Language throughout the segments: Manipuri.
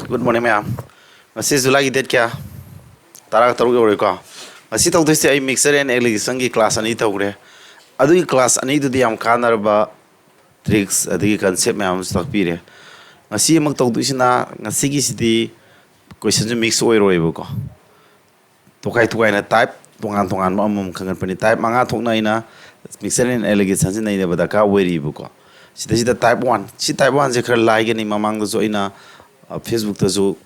Good morning, ma'am. This is July date kya? Tara taru ke ko. Masi tau dise ai mixer and elegation ki class ani tau re. Adu class ani du diam kanar ba tricks adu concept ma'am stock pire. Masi mag tau dise na ngasi ki sidi question mix oi roi bu ko. Tukai na type tungan ma amum kangan pani type manga thokna ina mixer and elegation sin nei ba ka weri bu ko. Sida type 1 si type 1 je khar lai ge ni mamang do ina Facebook ta zo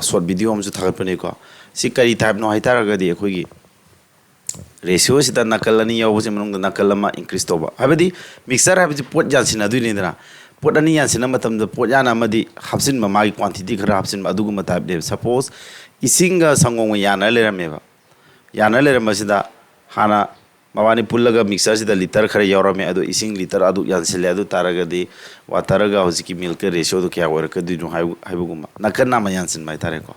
short video am ju thagat pani ko si kari type no hai tara ga di khoi gi ratio sida nakal ani yaw je manung da nakal ma increase to ba habadi mixer habadi pot jan sin adu ni dana pot ani yan sin matam da pot yana amadi hapsin ma magi quantity khara hapsin adu gu ma type de suppose isinga sangong yana le rame ba yana le rame sida hana mawani pullaga mixer sida liter khara yawrame adu ising liter adu yan sile adu taraga di wataraga hosiki milk ratio do kya wor ka du hai buguma nakana ma yan sin mai tare ko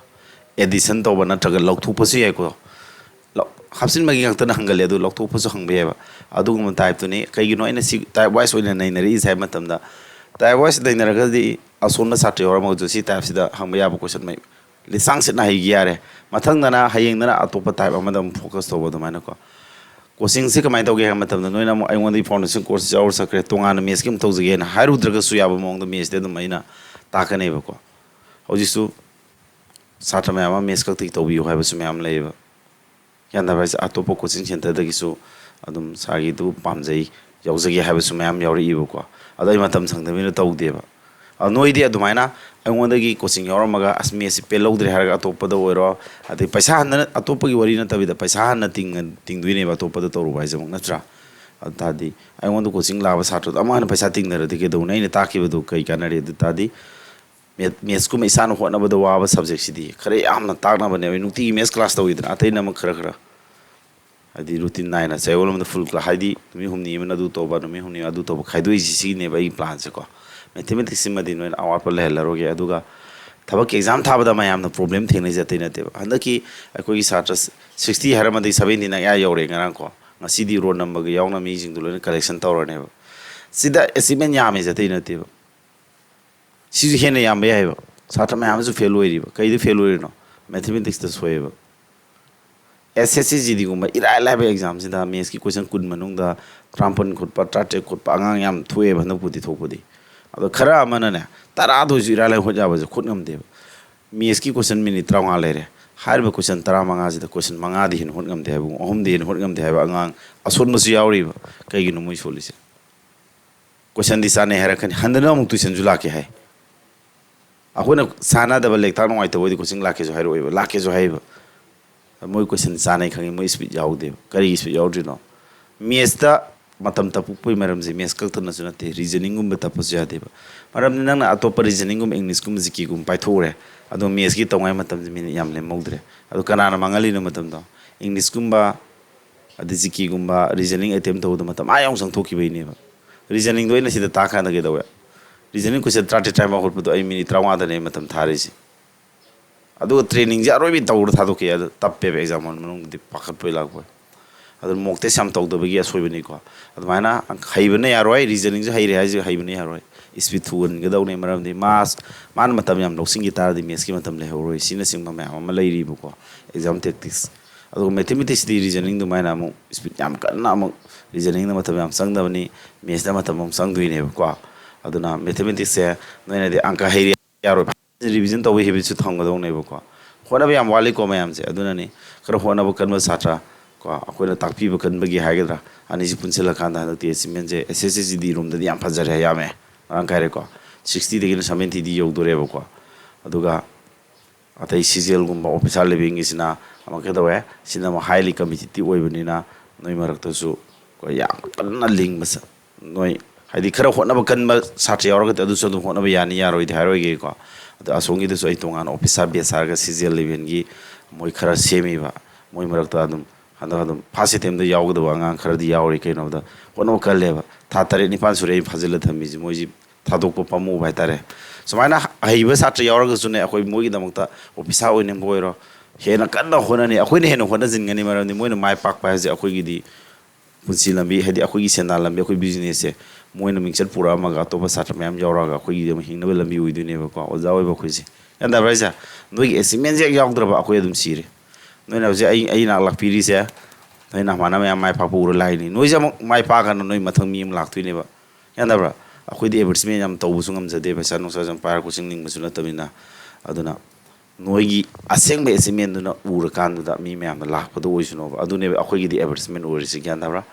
addition to bana taga lokthu pasu yai ko hapsin magi ngak tan hangal adu lokthu pasu hangbe ba adu gum type to ni kai gi no ina si type wise oina nei nari is hai matam da type wise dai naraga di asonna satre yor ma ju si type sida hangba ya bu question mai lisang sit na hi gi yare mathang dana hayeng dana atopa type amadam focus to bodo mana ko coaching se kamai tawge ha matam no ina I want the foundation course jaur sakre tonga na mes kim tawge na haru draga su yaba mong the mes de dum ina ta ka nei ba ko hoji su satra ma ma mes ka ti tawbi ha ba su me am lei ba yan da ba sa atopo coaching center da gi su adum sa gi du pam jai yaw jagi ha ba su me am yaw ri ba ko adai matam sang da mi taw de ba no idea dumaina I want the coaching yaw ma ga asmi si pe lodre har ga atopa da oiro ati paisa na atopa gi wari na tabi da paisa na ting duine ba atopa da toru ba jamong na tra tadi I want the coaching la ba satro ama na paisa ting na de ke do na ina ta ki ba do kai kana re tadi mes ku mai san ho na ba do wa ba subject si di khare am na ta na ba ne nu ti mes class to idna atai na ma khara khara adi routine nai na sai wolom da full class haidi mi humni me na du to ba no mi humni adu to ba khai do si ne ba I plan se ko mathematics ma din no awar pa le laro ge aduga thabak exam thaba da mayam na problem thene jate na te handaki akoi satra 60 harama dei 70 na ya yore ngarang ko ngasi di roll number ge yauna mi jing dulo collection tawra ne sida assignment yam jate na te si hene yam ba ya satra mayam su fail oi ri ba kai di fail oi no mathematics da soe ba SSC di gumba ira lab exam sida mes ki question kun manung da trampon khut pa trate khut pa angang yam thue ba na pudi thopudi ado khara amana ne tara do jira lai hoja ba khut ngam de mes ki question minute trawnga le re har ba question tara manga ji da question manga di hin hot ngam de bu ohum de hin hot ngam de ba angang asun musu yauri ba kai gi no mui solise question di sane hera kan handana mu tu sen jula ke hai akona sana da ba lek ta no ai to di question la ke jo hai ro ba la ke jo hai ba moi question sane khangi moi speed yaw de kari speed yaw dri no mes ta matam tapu pui maram ji mes kal tan na te reasoning gum ta pos ja de ba maram nang na atop reasoning gum english gum ziki gum pai thore ado mes ki tongai matam ji min yam le mogdre ado kana na mangali no matam do english gum ba adi ziki gum ba reasoning attempt to do matam ayong sang thoki bai ne ba reasoning do ina sida ta kha na ge do reasoning ko se 30 time hol pu do ai mini trawa da ne matam thare ji ado training ja roi bi tawur tha do ke ado tappe exam on manung di pakhat poi lag ba ado mock test sam tawd ba gi asoi bani ko ado mana haibane yaroi reasoning ja haire haji haibane yaroi speed thuan ga daw ne maram di mas man matam yam loksing gi tar di mes ki matam le horoi sina sing ma ma lai ri bu ko exam tactics ado mathematics di reasoning do mana mo speed yam kan na mo reasoning na matam yam sang da bani mes da matam mo sang duine ko ado na mathematics se no na de anka haire yaroi revision to we hebit su thang ga daw ne bu ko hona ba yam wali ko mayam se ado na ni kar hona bu kan ma satra ko akoina takpi ba kan bagi haigadra ani ji punsela kan da ti simen je SSC di room da yam fajar ya me an kare ko 60 de 70 di yog dore ba ko aduga atai CGL gum ba official living isina amake da we sina ma highly competitive oi bani na noi marak to su ko ya kan ling basa noi haidi khara hona ba kan ba satre yor ga adu so du hona ba yani yaroi di haroi ge ko adu asongi de so ai tongan officer be sar ga CGL living gi moi khara semi ba moi marak to adum adum phase tem da yaw da angang khara di yaw ri ke no da kono kal le ba tha tare ni pan sure phazil thami ji moi ji thadok pa pamu bai tare sumaina haiba satra yaw ga sune akoi moi gi damak ta officer oi ne boiro he na kan na hona ni akoi ne he no hona jin ngani maram ni moi na mai pak pa ji akoi gi di punsi lambi hedi akoi gi senda lambi akoi business se मोइन मिक्सर पूरा मगा तो सात्र मैम यावरागा अखोई हिंगनबे लंबी ओइदुनेबको ओजा ओइबो खोइसे यादा ब्राइजा नोई एसिमेंट जे यावद्रबा अखोई अदुम सिरे नोइना जे आई ना लाकपिरिसे नोइना माना मैम माइ पापो उर लाइनि नोइ जे माइ पागन नोइ मथंग मी लाक्तुइनेबा यादा ब्रा अखोई दे एडवर्टाइजमेंट याम तौबुसु ngam पैसा नुसा जम पार कोचिंग निंगबसु नतबिना अदुना नोई असेंग एसिमेंट दुना उर कानदा मी मैम लाखपदो ओइसुनो अदुने अखोई दी एडवर्टाइजमेंट ओरिसि यादा ब्रा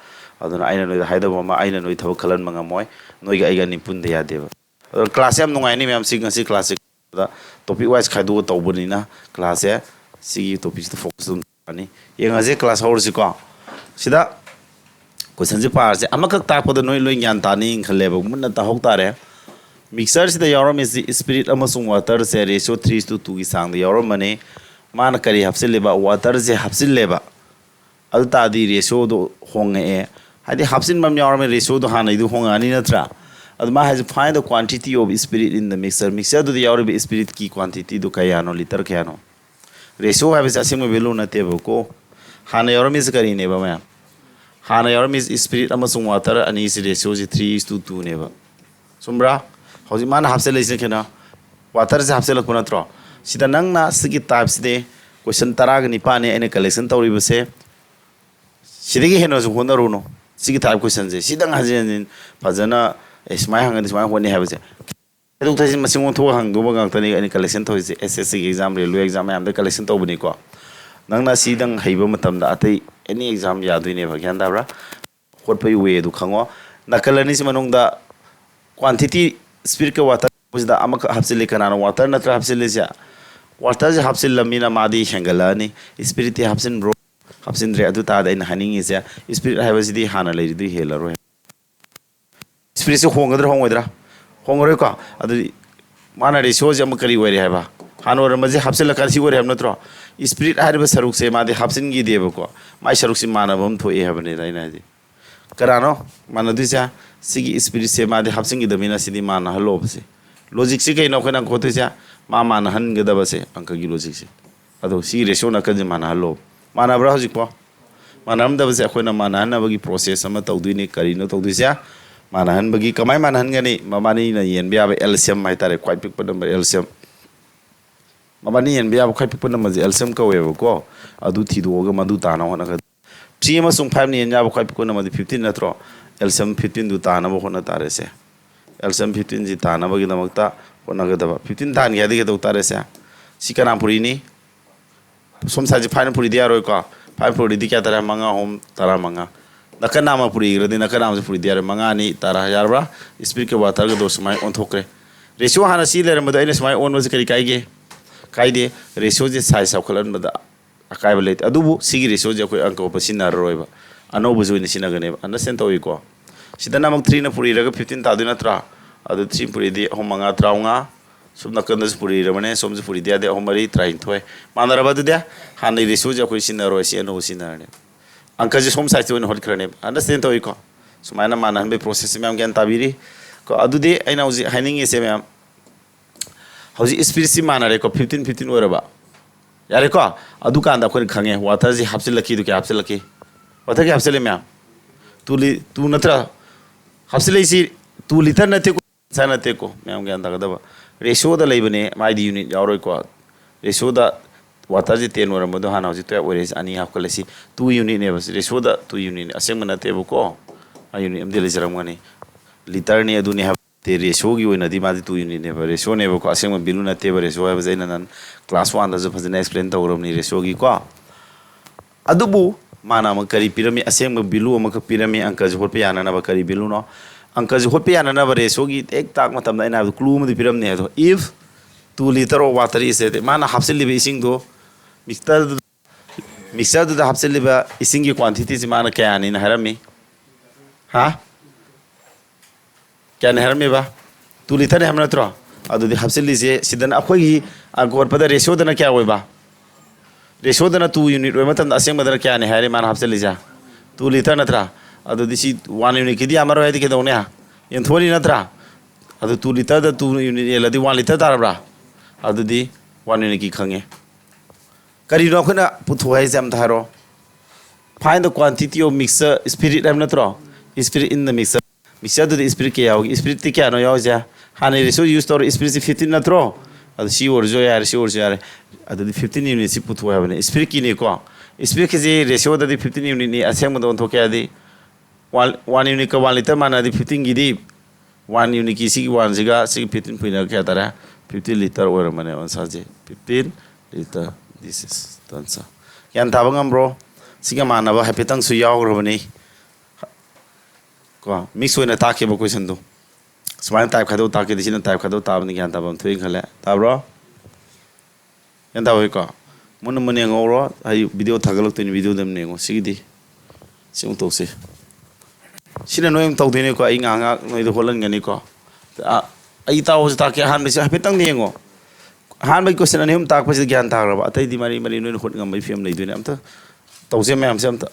अदुना आइना नोइ हाइदबो मा आइना नोइ थबक खलन मंगा मोय नोइ आइगा निपुन दे यादेबा क्लास याम नुंगाइनि मैम सिंगसी क्लास दा टॉपिक वाइज खाइदो तौबनिना क्लास है सिगी टॉपिक तो फोकस अनि येंगाजे क्लास हौरसि को सिदा क्वेश्चन जे पार से अमकक ताकपद नोइ लोइ ज्ञान तानि खलेबो मुन्ना ताहौक तारे मिक्सर सिदा यावरम इज स्पिरिट अमसुंग वाटर से रेशियो 3:2 की सांग यावरम मने मान करी हफ्सिलेबा वाटर से हफ्सिलेबा अदु तादि रेशियो दो होंगे हादि हफ्सिन बम यावरम रेशियो दो हानै दु होंगानि नत्रा aduma has find the quantity of spirit in the mixer do the yaur spirit ki quantity do kayano liter kayano ratio have asim value na te ko hana yaur mis kari ne ba ma hana yaur mis spirit amasung water ani is ratio is 3:2 ne ba sumbra hoji man hapse leise kena water se hapse lakuna tro sida nang na sigi types de question tarag ni pa ne ene collection tawri base sidigi heno su honaru no sigi type question je sidang hajen fajana Ismai hang Ismai when you have it. I don't think Massimo to hang do any collection to his SSC exam, railway exam, and the collection to Bunico. Nana Sidang Habermatam that any exam yadu never gandara. What pay way do Kango? Nakalanism among the quantity spiritual water was the Amaka Hapsilican water, not Hapsilia. Water is Hapsilamina Madi Shangalani, Spirit Hapsin bro, Hapsin Readuta in Hanning is a spirit has the Hana lady Hiller. Spirit hongadra hongwedra hongore ko adu mana ratio jam kari wari haba hanor maje hapsel kan si wari ham natro spirit harba saruk se ma de hapsin gi deba ko mai saruk si mana bam tho e habane raina di karano mana disa sigi spirit se ma de hapsin gi damina sidi mana halo base logic si kai no kana ko te ja ma mana han ga da base anka gi logic si adu si ratio na kan mana halo mana bra hojik po mana am da base akhona mana na bagi process ama tawdui ne kari no tawdui sia Manahan bagi kamai manahan gani mamani na yen biya LCM mai tare quite pick number LCM mamani yen biya quite pick number LCM ka wewe ko adu thidu ga madu tana hona ka 3 ma sung 5 ni yen ya quite pick number 15 natro LCM 15 du tana bo hona tare se LCM 15 ji tana bagi namakta hona ga da 15 tan ya de ga tare se sikana puri ni som sa ji final puri dia roi ko 5 puri di kya tara manga hom tara manga Nakanama puri gradi nakanama puri diare mangani tara yarba speak ke water ke dos mai on thokre ratio hana si le ramada ine smai on was kari kai de ratio je size of khalan bada akai bale adubu sigi ratio je koi anko pasina roiba ano buzu ni sinagane understand to ko sidana mak 3 na puri raga 15 ta dina tra adu 3 puri di homanga traunga subna kandas puri ramane somje puri dia de homari train thoi manaraba de hana ratio je koi sinaro si ano sinarne Angka je som sai tuan hot kerane understand to iko so mana mana be process me am gan tabiri ko adu de aina uji haining ese me am hauji spirit si mana re ko 15 oraba yare ko adu kan da ko khange water ji hapsil laki du ke hapsil laki water ke hapsil me am tu natra hapsil si tu liter nate ko sana te ko me am gan da da ratio da leibane mai di unit yauroi ko ratio da water ji 10 or modo hana ji to ores ani ha kolesi 2 unit ne bas ratio da 2 unit asem na te ko a unit am de lejaram ngani liter ne adu ne ha te ratio gi oina di ma di 2 unit ne ratio ne ko asem bilu na te ratio ha bazaina nan class 1 da zo fazina explain to rom ni ratio gi ko adubu mana ma kari pirami asem bilu ma ka pirami anka jo pe yana na ba kari bilu no anka jo pe yana na ba ratio gi ek tak matam da ina clue ma di piram ne do if 2 liter of water is it mana hapsil li ising do mixer do the hapsil liba ising ki quantity ji mana kya ani na harami ha kya na harami ba 2 liter hamna tro adu di hapsil li je sidan akhoi gi agor pada ratio da na kya hoi ba ratio da na 2 unit roi matan aseng madara kya ani hari mana hapsil li ja 2 liter na tra adu di si 1 unit ki di amaro hai di ke do ne ha yen thori na tra adu 2 liter da 2 unit ye ladi 1 liter darabra adu di 1 unit ki khange kari no khona putho hai jam tharo find the quantity of mixer spirit am natro spirit in the mixer mixer दु स्पिरिट के याव स्पिरिट ती क्या नो याव जा हाने रेसो यूज तौर स्पिरिट 15 नत्रो अद सी और जो यार सी और यार अद 15 यूनिट सी पुथो है स्पिरिट की ने को स्पिरिट के जे रेसो द 15 यूनिट नि असेंग मदन तो क्या दी 1 यूनिट का 1 लीटर माना दी 15 की दी 1 यूनिट की सी 1 जिगा सी 15 पुइना क्या तारा 15 लीटर और मने on साजे 15 litre this is dansa yan tabangam bro siga manaba hapetang su yaw robani ko mix hoina take ba question do smain type khado take disina type khado tabni yan tabam thui khale tabro yan tabai ko mun mun ngoro ai video thagalok tin video dem ne ngo sigidi sim to se sina noyam taw dine ko ai nga nga noi do holan ngani ko ai taw take han bi hapetang ne ngo han bai question ani hum tak pa gyan tak ra atai di mari mari noi khot ngam bai film nei dune am ta tawse me am se am ta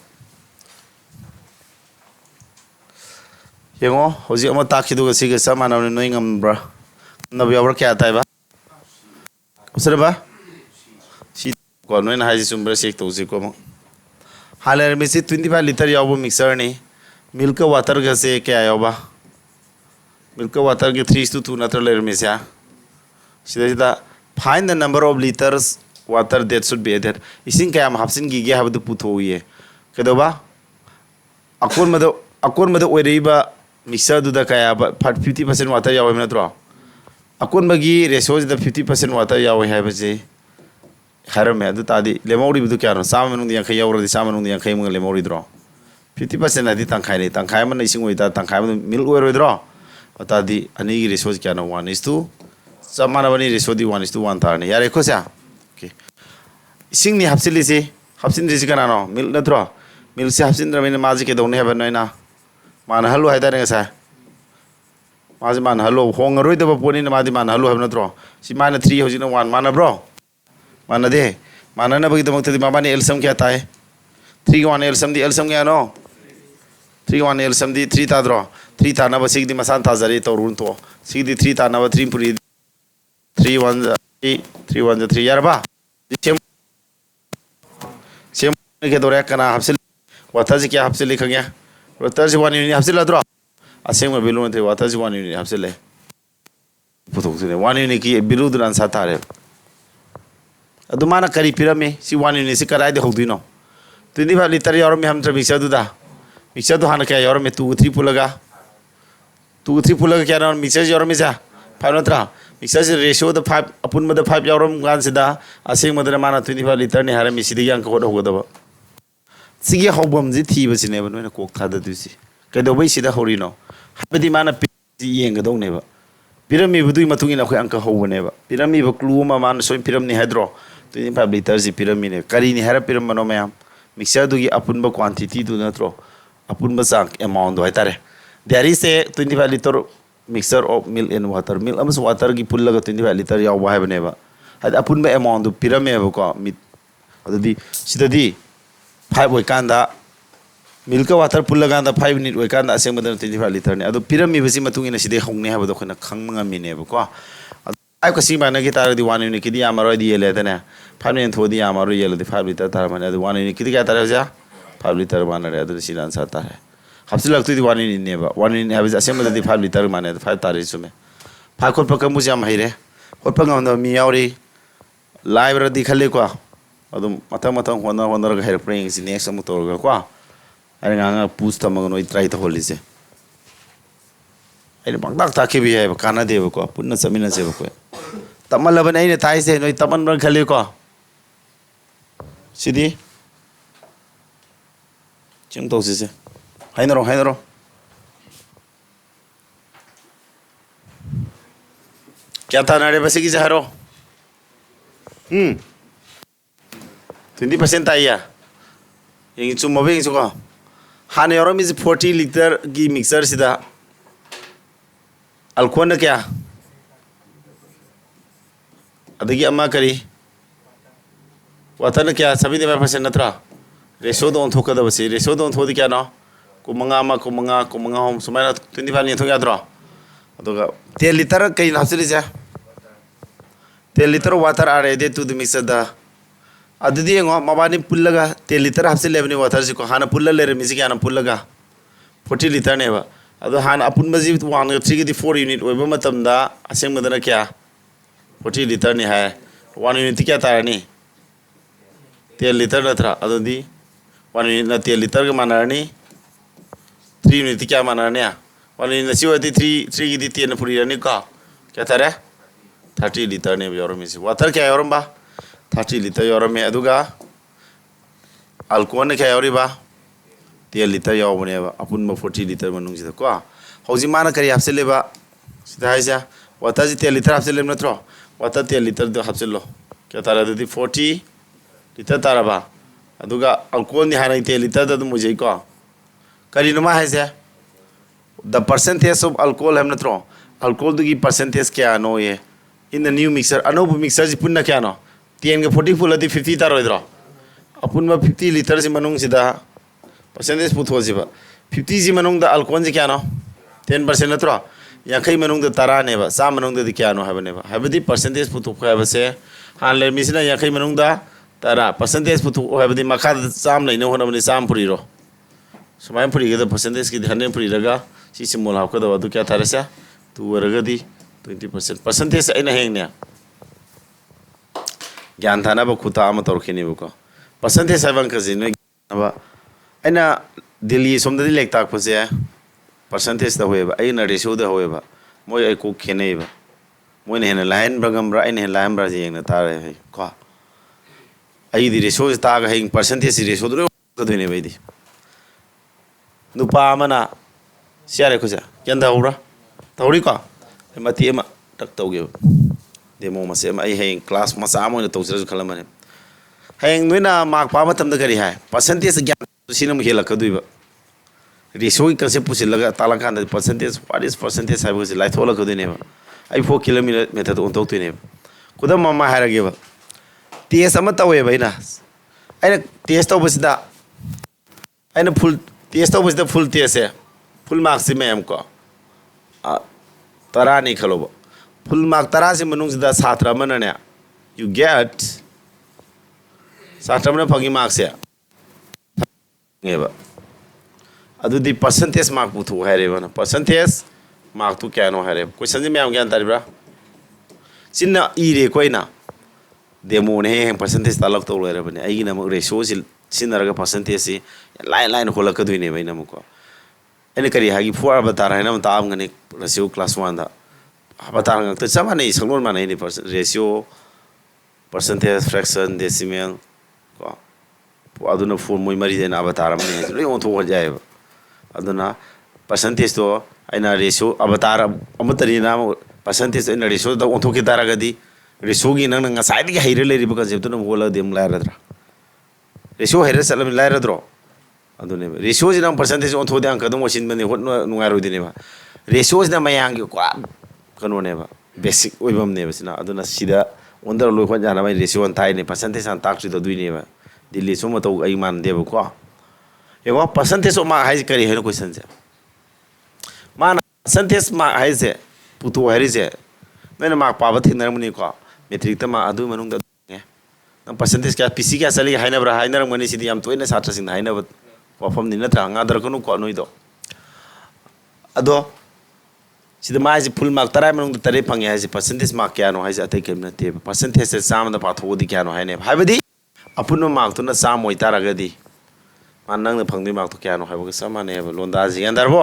yengo hoji ama tak khidu ga sig sama na noi ngam bra na bi awra kya tai ba usra ba si ko noi na haji sum bra sek tawse ko ma haler me se 25 liter yaw mixer ni milk water ga se kya yaw ba milk water ke 3:2 na layer me se sida sida find the number of liters water that should be added ising kaya hapsin gi ge habdu putho ye kedoba akon mado oiriba mixer du da kaya 50% water yaw me natro akon bagi ratio da 50% water yaw hai baje haram me adu tadi lemori bu kya no samanu di yankhai yaw ri samanu di yankhai mu lemori dro 50% adi tangkhai man ising oi da tangkhai man milk oi ro dro tadi ani gi ratio kya no 1:2 samana bani ratio di 1:1 tarne yare ko sa okay ising ni hapsili se hapsin ri kana no mil na tro mil se hapsin ra mena maji ke done haba noina man halu haida ne sa maji man halu hong roi da poni na madi man halu haba na tro si mana 3 hoji na 1 mana bro mana de mana na bagi tamak tadi mabani elsam kya tai 3 1 elsam di elsam kya no 3 1 elsam di 3 ta dro 3 ta na ba sig di masan ta zari to run to sig di 3 ta na ba 3 puri 3 1 3 1 3 यार बा सेम के दौरे कना हफ्से वाता से क्या हफ्से लिखा गया वाता से 1 यूनिट हफ्से लद्रो असेम में बिलु थे वाता से 1 यूनिट हफ्से ले पुथोक से 1 यूनिट की बिलु दुरान सा तारे अदुमाना करी पिरमे सी 1 यूनिट से कराय दे होदिनो 25 लीटर यार में हम मिक्सर दुदा मिक्सर तो हाना क्या यार में 2 3 पुलगा 2 3 पुलगा क्या ना मिक्सर यार में जा फाइनत्रा मिक्सर से रेशियो द 5 अपुन मद 5 यावरम गान सिदा असेंग मदर माना 25 लीटर ने हारा मिसिदि यांग को होगदब सिगे होबम जि थी बसिने बनो न कोक थाद दुसि कदो बै सिदा होरिनो हबदि माना येंग दौने बा पिरमी बुदुई मतुंगी न खय अंक होबने बा पिरमी ब क्लू मा मान सोय पिरमनि हाइड्रो 25 लीटर जि पिरमी ने करी नि हारा पिरम मनो मयाम मिक्सर दुगी अपुन ब क्वांटिटी दु नत्रो अपुन ब चाक अमाउंट दो हाइतारे देरी से 25 litre mixture of milk and water milk amas water gi pullaga 25 liter yaw ba habane ba had apun ba amount du pirame ba ko mit adudi sidadi 5 oi kanda milk water pullaga da 5 minute oi kanda aseng madan 25 liter ne adu pirami basi matung ina side hongne ha ba do khona khangma mine ba ko ai ko sima na gi tar di 1 unit ki di amaro di ele da ne 5 minute thodi amaro yele di 5 liter tar mane adu 1 unit ki di ka tar ja 5 liter bana re adu silan sa tar hai हफ्ते लगती थी 1 यूनिट नेबा 1 यूनिट है असें मददी 5 लीटर माने 5 तारी सुमे 5 खोट पक मुझे हम हैरे खोट पक हम मी यावरी लाइव दी खले को अदुम मथा मथा होना होना ग हेर प्रेइंग सि नेक्स्ट अमु तोर को अरे गांगा पूछ तमग नोई ट्राई तो होली से अरे बंगदाक ताके भी है काना देव को पुन्न समिना से को तमल बन आई ने ताई से नोई तमन बर खले को सिदी चिम तो से हाइनरो क्या था नारे बसे की जहरो 20% आया यंग चुम मबे यंग चुका हाने और मिज 40 लीटर की मिक्सर सिदा अल्कोन क्या अदगी अम्मा करी वाता क्या सभी 25% नत्रा रेशो दो थोक दबसे रेशो दो थोदी क्या ना कुमंगा हम सुमाइना 25 नि थोक याद्रो अदुगा 10 लीटर कई हसली जा 10 litre water are added to the mixer दा अदुदी ngo mabani pullaga 10 लीटर हसले लेबनी वाटर से को हाना पुल्ला ले रे मिसी क्या ना पुल्लागा 40 लीटर ने बा अदो हान अपुन बजी 1 3 की 4 यूनिट ओइबो मतमदा असेंग मदना क्या 40 लीटर नि है 1 यूनिट क्या तारनी 10 लीटर नथरा अदो दी 1 यूनिट ना 10 लीटर के मानरनी 3 यूनिट क्या मानरनी 1 यूनिट सी होती 3 की 10 पुरी रनी का क्या तारे 30 लीटर ने योरमी से वाटर क्या योरम बा 30 लीटर योरमे अदुगा अल्कोहल ने क्या योरी बा 10 लीटर योबने अपुन 40 लीटर मनुंग से को हौजी माना करी आपसे लेबा सिदा हाइजा वाटर जी 10 लीटर आपसे लेम नत्रो वाटर 10 लीटर दो आपसे लो क्या तारा ददी 40 लीटर तारा बा अदुगा अल्कोहल ने हाना 10 लीटर द मुझे को करी नमा हाइजा द परसेंटेज ऑफ अल्कोहल हम नत्रो अल्कोहल दुगी परसेंटेज क्या नो ये इन द न्यू मिक्सर अनोब मिक्सर जी पुन्ना क्या नो 10 के 40 फुल अदी 50 तारोइद्रो अपुन 50 लीटर से मनुंग सिदा परसेंटेज पुथोजिबा 50 जी मनुंग द अल्कोहल जी क्या नो 10% नत्रो याखै मनुंग द तारा नेबा सा मनुंग द क्या नो हबनेबा हबदी परसेंटेज पुथोख हबसे हान लेमिसना याखै मनुंग द तारा परसेंटेज पुथोख हबदी मखा चाम लैनो होनबनि चाम पुरीरो समाय पुरी के परसेंटेज की 100 पुरी रगा सी सिमोल हावका द अदु क्या थारसा तू वरगदी 20% परसेंटेज अइना हेंगने ज्ञान थाना ब खुता अम तौरखिनेबको परसेंटेज हाइबं कजी नो अब अइना दिल्ली सोमददी लेक ताकपसे परसेंटेज द होएबा अइना रेशियो द होएबा मोय अइ को खेनेबा मोय ने लाइन ब्रगमब्रा अइना लाइन ब्रा जेंगना तारे है को अइ दि रेशियो ताग हेंग परसेंटेज रेशियो दो कदोने बैदी नुपा अमना सियारे खुजा केंदा होरा तौरी को मती अमा तक तौगे डेमो मसे अइ हेंग क्लास मसा मोय तौजरज खलमने हेंग नोइना मार्क पा मतम द करी है परसेंटेज ज्ञान सिनम हेलकदुइबा रेशियो की कंसेप्ट पुसिलगा तालकान परसेंटेज व्हाट इज परसेंटेज है बसे लाइथोलकदुनेबा आई 4 किलोमीटर मेथड ऑन तौतुनेबा खुदम ममा हारगेबा टेस्ट अमा तवेबा आइना टेस्ट तौबसिदा आइना फुल टेस्ट तौबसिदा फुल टेस्ट है फुल मार्क्स से मैम को तरा नहीं खलोबा फुल मार्क तरा से मनुंगसिदा छात्र अमनने यू गेट छात्र अमन फगी मार्क्स से अदुदी परसेंटेज मार्क पुथु हाइरेबा परसेंटेज मार्क तू क्या नो हाइरे क्वेश्चन जी मैम ज्ञान तारिब्रा सिन्ना इरे कोइना डेमो ने हे परसेंटेज तालक तो लेरबने आइगी नम रेशियो सिनरगा परसेंटेज से लाइन लाइन होलकदुइने बैना मको एने करी हागी 4 बता रहा है ना ताम गने रेशियो क्लास 1 दा बता रहा तो समाने संगोल माने नि रेशियो परसेंटेज फ्रैक्शन डेसिमल को अदुना फॉर्म मोय मरी देना बता रहा ने लोय ओंथो हो जाए अदुना परसेंटेज तो आइना रेशियो अवतार अमतरी नाम परसेंटेज इन रेशियो द ओंथो के तारगदी रेशियो की नंग नंग साइड की हाइरे लेरिबा कंसेप्ट न होला देम लायरद्रा रेशियो हाइरे सलम लायरद्रो अदुने रेशियो जिना परसेंटेज ओंथो दे अंक दम वसिन बने होत नुगारो दिनेबा रेशियो जिना मयांग को कनोनेबा बेसिक ओइबम नेबा सिना अदुना सिदा ओंदर लोय खन जाना बाय रेशियो अन थाइने परसेंटेज अन ताक्सि द दुइनेबा दिल्ली सोम तो आई मान देबो को एगो परसेंटेज मा हाइ करी है क्वेश्चन से मान परसेंटेज मा हाइ से पुतु हारि से मैंने मार्क पाबा थिनरमनी को मेट्रिक तमा अदु मनुंग द न परसेंटेज क्या पीसी क्या चली हाइनब्रा हाइनरमनी सिदि याम तोइना छात्र सिंह हाइनब वफम नि नत्रा ngaदरकनु को नोइदो अदो सिदा माइ फुल मार्क तराय मनुंग द तरे फंगे हाइ परसेंटेज मार्क क्या नो हाइ अतै केम नते परसेंटेज से साम द पाथोदि क्या नो हाइने हाइबदि अपुन मार्क तो न साम ओइ तारगदि मान नंग फंगदि मार्क तो क्या नो हाइबो समाने है लोंदा जिगन दरबो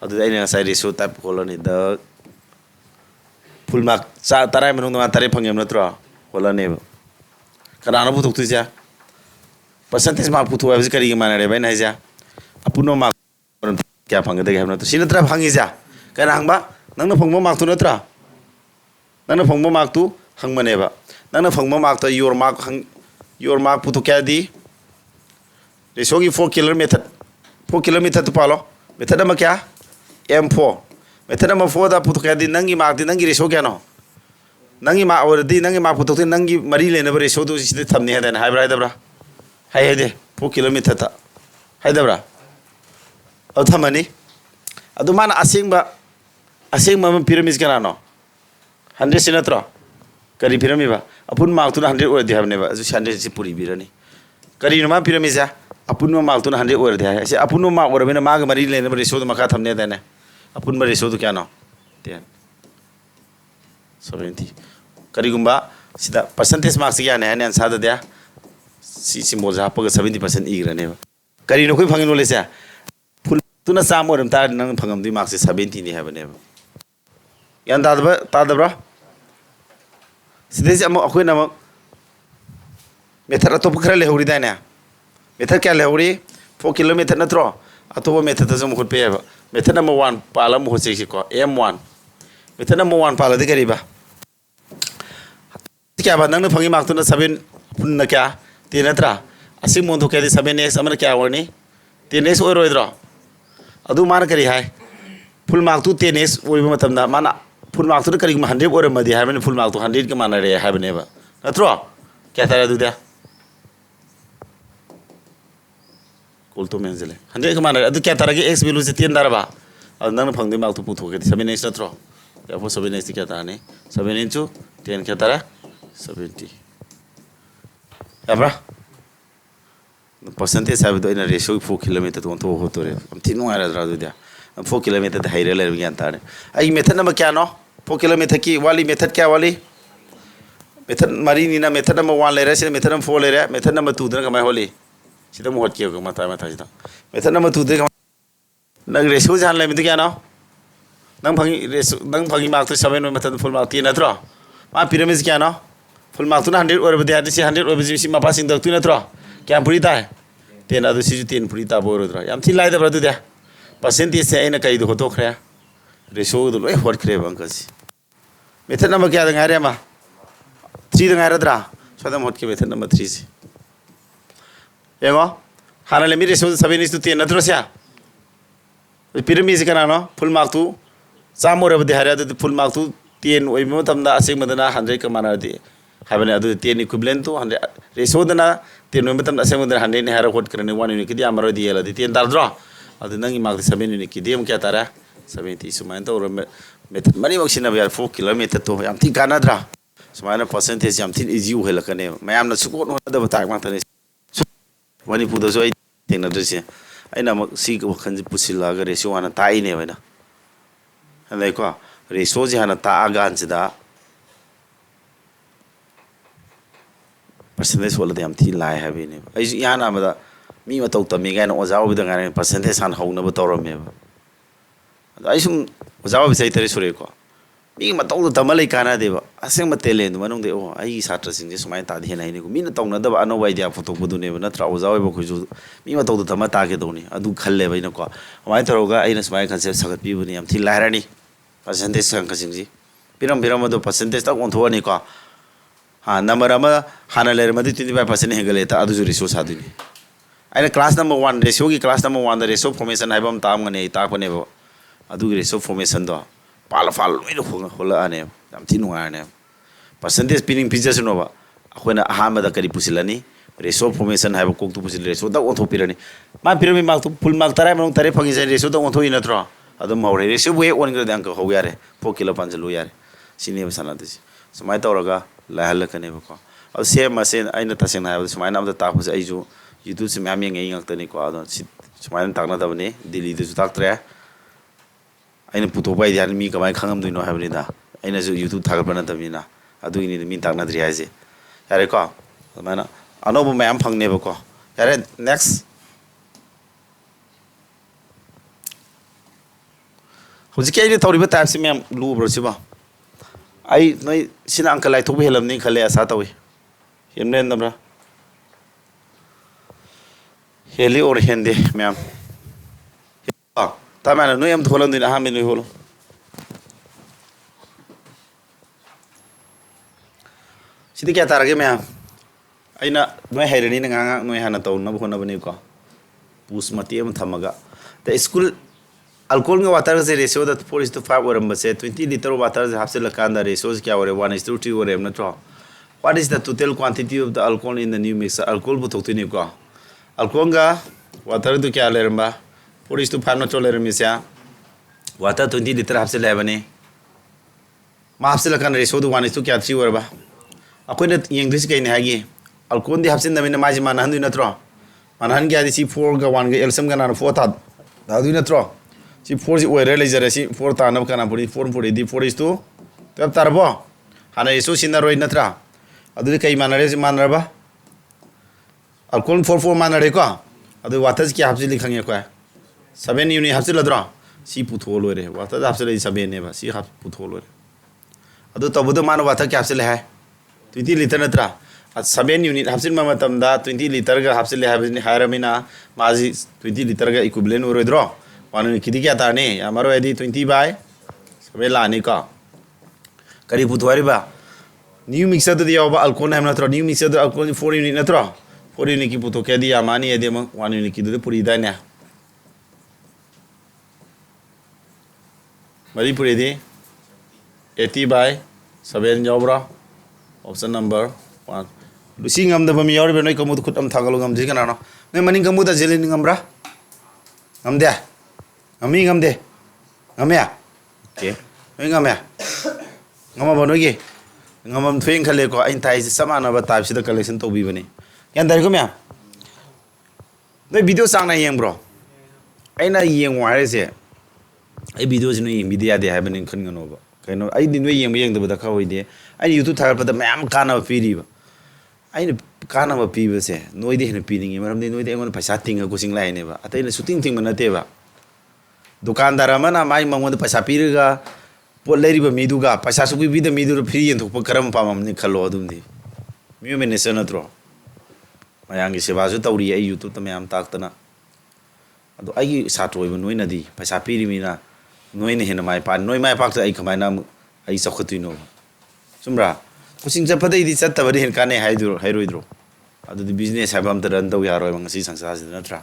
अदु आइना साइ रेशियो टाइप होलनि द फुल मार्क चा तराय मनुंग द तरे फंगे नत्रो होलने कनानो पुथुक्तुजा परसेंटेज मार्क पुथु हाइबस करी माने रे बाय नाइजा अपुनो मार्क क्या फंगे दे हेबन तो सिनत्रा फंगिजा कना हंगबा नंग फंगबो मार्क तो नत्रा नंग फंगबो मार्क तू हंगमनेबा नंग फंगबो मार्क तो योर मार्क पुथु क्या दी रेशियो की 4 किलोमीटर तो पालो मेथड में क्या M4 मेथड में 4 दा पुथु क्या दी नंगी मार्क दी नंगी रेशियो क्या नो नंगी मार्क और दी नंगी मार्क पुथु नंगी मरी लेने पर रेशियो तो इसे थमने है देना हाइब्रा हाइदब्रा हाइ दे 4 किलोमीटर था हाइदब्रा अब थमनी अदु मान असिंग में पिरामिड क्या नो 100 सिनत्रो करी पिरामिड अपुन मार्क तो 100 ओर दे हमनेबा जो 100 से पूरी बिरनी करी नमा पिरामिड जा अपुन मार्क तो 100 ओर दे है से अपुन मार्क ओर बेना माग मरी लेने पर रेशियो तो मखा थमने देने अपुन रेशियो तो क्या नो 10 70 करीगुंबा सिदा परसेंटेज मार्क्स क्या ने आंसर दे सी सिंबल जा पग 70% इग्रने करी नो कोई फंग नो लेसे फुल तुना साम ओरम ता नंग फंगम दी मार्क्स 70 नि हैबने यान तादब्रा सिदे से अखोय नम मेथड अतोप खरा लेहौरी दाने मेथड क्या लेहौरी 4 किलोमीटर नत्रो अतोप मेथड तजम खुद पे मेथड नंबर 1 पालम होचे को M1 मेथड नंबर 1 पाला दे करीबा क्या बा नंग फंगी मार्क तुना 7 पुन क्या 10 नत्रा असि मोन थोके 7x अमन क्या वरनी 10x ओइरोइद्रो अदु मान करी हाय फुल मार्क तू 10x ओइबा मतमदा माना फुल मार्क तू करी 100 ओरमदी हाय फुल मार्क तू 100 के माना रे हाय बनेबा नत्रो क्या तारा दुदा कोल तो मेंजले 100 के माना अदु क्या तारा के x वैल्यू से 10 दारबा अदु नंग फंगदे मार्क तू पुथोके 7x नत्रो या फो 7x क्या ताने 7 into 10 क्या तारा 70 याब्रा परसेंटेज है तो इन रेशियो 4 किलोमीटर तो हो तो रे हम तीन नुआरा द्रा दुदा 4 किलोमीटर हाइरे ले ज्ञान ताने आई मेथड नंबर क्या नो 4 किलोमीटर की वाली मेथड क्या वाली मेथड मारी नीना मेथड नंबर 1 ले रे से मेथड नंबर 4 ले रे मेथड नंबर 2 दन कमाय होली सिदा मोहत के को मता सिदा मेथड नंबर 2 दे नंग रेशियो जान ले मिद क्या नो नंग फंगी मार्क तो 7 मेथड फुल मार्क 3 नत्रो मा पिरामिड क्या नो फुल मार्क तो 100 और बदे आदि 100 और बजे मपा सिंग दक तु नत्रो क्या पुरी ता 10 अदु सिजु 10 पुरी ता बोरोद्रो याम थी लाइदा ब्रदु दे परसेंटेज से आइना कई दो होतो खरे रेशियो दो लोय होट खरे बंकसी मेथड नंबर क्या दंगारे मा 3 दंगारद्रा सदम होट के मेथड नंबर 3 से येगो हाना लेमि रेशियो 7:10 नत्रो स्या पिरामिड से कनानो फुल मार्क तू चामोर बदे हारे अदु फुल मार्क तू 10 ओइबो तमदा असे मदना 100 का माना दे हाबने अदु 10 इक्विवेलेंट टू 100 रेशियो दना 10 ओइबो तमदा असे मदना 100 ने हारा होट करने 1 यूनिट की आमरो दियला दे 10 दारद्रो अदु नंगी मार्क 7 यूनिट की देम क्या तारा 70 सुमाइन तो मेथड मनी मक्सिना यार 4 किलोमीटर तो याम थी कानाद्रा सुमाइन परसेंटेज याम थी इजी होलकने मयाम न सुकोन होदब ताक मातने मणिपुर दसो आई तेनद्रसे अइना मक सी वखन पुसिलागा रेशियो हाना ताइने वना हलाइको रेशियो जे हाना तागान सिदा परसेंटेज होलदे याम थी लाय हैबेने आई याना मदा मी मतौ तमी गायन ओजा ओबदा गाने परसेंटेज हान हौनबो तौरमे आई सुम ओजा ओबि सै तरे सुरेको मी मतौ तमलै काना देबा असेंग टैलेंट मनों दे ओ आई छात्र सिंह जे सुमाय ता धेन आइने को मी न तौनदब अनो आइडिया फोटो बदुने नत्रा ओजा ओबो खुजु मी मतौ तम ताके दौनी अदु खल्ले बैन को माय तरोगा आइना सुमाय कन्सेप्ट सगत पिबुनी याम थी लायरानी परसेंटेज संग सिंह जी पिरम दो परसेंटेज तक ओंथोनी को हाँ नंबर अमा हाना लेर मदि 25% हेगले ता अदु रेशियो सादुनी आइना क्लास नंबर 1 रेशियो की क्लास नंबर 1 द रेशियो फॉर्मेशन हाइबम तामगने ताकनेबो अदु रेशियो फॉर्मेशन दो पाल लोइनो होला आने याम थी नुआने परसेंटेज पिनिंग पिजस नोबा अखोना अहामदा करी पुसिलनी रेशियो फॉर्मेशन हाइबो कोक तु पुसिल रेशियो दा ओंथो पिरनी मा पिरमी मार्क तु फुल मार्क तराय मनों तरे फंगी रेशियो दा ओंथो इनत्रो अदम हौरे रेशियो बे ओन ग्रेड अंक हो यारे 4 किलो पंजलु यारे सिने बसना दिस समाय तौरगा लाहलकने बको अब सेम मसेन आइना तसेन हाइबो समाय नाम दा तापस आइजु यूट्यूब से मैम यंग ngakतनी को अदो समाय ताकना दबने दिल्ली दु ताकत्रे आइना पुतो बाय यार मी कमाय खंगम दुनो हाइबनि दा आइना जो यूट्यूब थागपना तमिना अदुगिनि मी ताकना द्रि हाइजे यारे को माना अनोबो मैम फंगने बको यारे नेक्स्ट हुजिके आइने तौरिबा टाइप से मैम लुब्रो सिबा आई नई सिना अंक लाइ थोबे हेलमनि खले आसा तवे हेमने नब्रा हेली और हेंदे मैम ता मैंने नो एम थोलन दिन हां मेनु होलो सिदि क्या तारगे मैम आइना नोय हैरनि नंगा नोय हाना तौन होना बने को पुस मति एम थमगा द स्कूल अल्कोहल का वाटर से रेशियो द 4:5 ओरम से 20 लीटर वाटर से हाफ से लकान द रेशियो क्या ओरे 1:2 ओरम नत्रो what is the total quantity of the alcohol in the new mixer alcohol बुथोक्तिनि को अल्कोहल का वाटर तो क्या लेरबा 4:5 नत्रो लेरमिसा वाटर 20 लीटर हाफ से लेबने मा हाफ से लकान रेशियो द 1:3 क्या 3 ओरबा अकोइन इंग्लिश कहीं हागी अल्कोहल दी हाफ से नमिन माजी मानहन नत्रो मानहन क्या सी 4 का 1 का एल्सियम का ना 4 था दादु नत्रो सी 4 से ओरे लेजरे सी 4 तानब काना पुरी 4 पुरी दी 4 is to 12 तारबो हाना रेसो सिना रोय नत्रा अदुदि कई मानरे से मानरबा अल्कोहल 4 मानरे को अदु वाटर की हापसिलि खंगे को 7 यूनिट हापसिलद्रो सी पुथो लोरे वाटर हापसिलि 7 नेबा सी हाप पुथो लोरे अदु तबुदो मान वाटर की हापसिलि है 20 लीटर नत्रा 7 यूनिट हापसिल मतमदा 20 लीटर का हापसिलि हाबनि हारमिना माजी 20 लीटर का इक्विवेलेंट ओरोद्रो वानु किदि क्या ताने यामारो यदि 20 बाय 7 लानी का करी पुथवारिबा न्यू मिक्सर दि यावबा अल्कोहल है नत्रो न्यू मिक्सर अल्कोहल 4 यूनिट नत्रो 4 यूनिट की पुथो के दि यामानी यदि 1 यूनिट की दु पुरी दाने मणिपुरी दी 80 बाय 7 यावब्रा ऑप्शन नंबर 1 लुसिंग हम दबम यावरे बे नय कमु खुद हम थागलो गम जे कनानो नय मनिंग कमु दा जेलिन गमब्रा गमदे गमी गमदे गमया ओके नय गमया गमा बनोगे गमम थ्वें खले को इन थाइ समाना बा टाइप सिदा कलेक्शन तो बी बने यान दाइ गमया नय वीडियो सांगना येंब्रो आइना येंग वारे से आई वीडियो से नय मीडिया दे हाबन खनगनो कनो आई दिन वे येंग येंग दबदा खावइदे आई यूट्यूब थागपदा मैम काना पीरीबा आई काना पीबे से नोइदे हेन पीनिंग मरमदे नोइदे एंगोन पैसा तिंग कोचिंग लाइनेबा अतैन शूटिंग थिंग मनतेबा दुकानदार अमना माई मंगोन पैसा पीरगा पोट लेरिबा मीदुगा पैसा सुबि बिद मीदु फ्री येंथोप करम पाममनि खलो अदुमदि मियो मेनेजर नत्रो मयांगी सेवाजु तौरी आई यूट्यूब त मैम ताकतना अदो आई साट्रोइबो नोइनदी पैसा पीरिमिना नोइने हेन माई पा नोइ माई पाक आई खमाइना आई सखतुइनो सुमरा कोचिंग चपदैदि चत्तबदि हेन काने हाइरोइद्रो अदुदि बिजनेस हाबम त रन तौ यारोइ मंगसी संसारसि नत्रा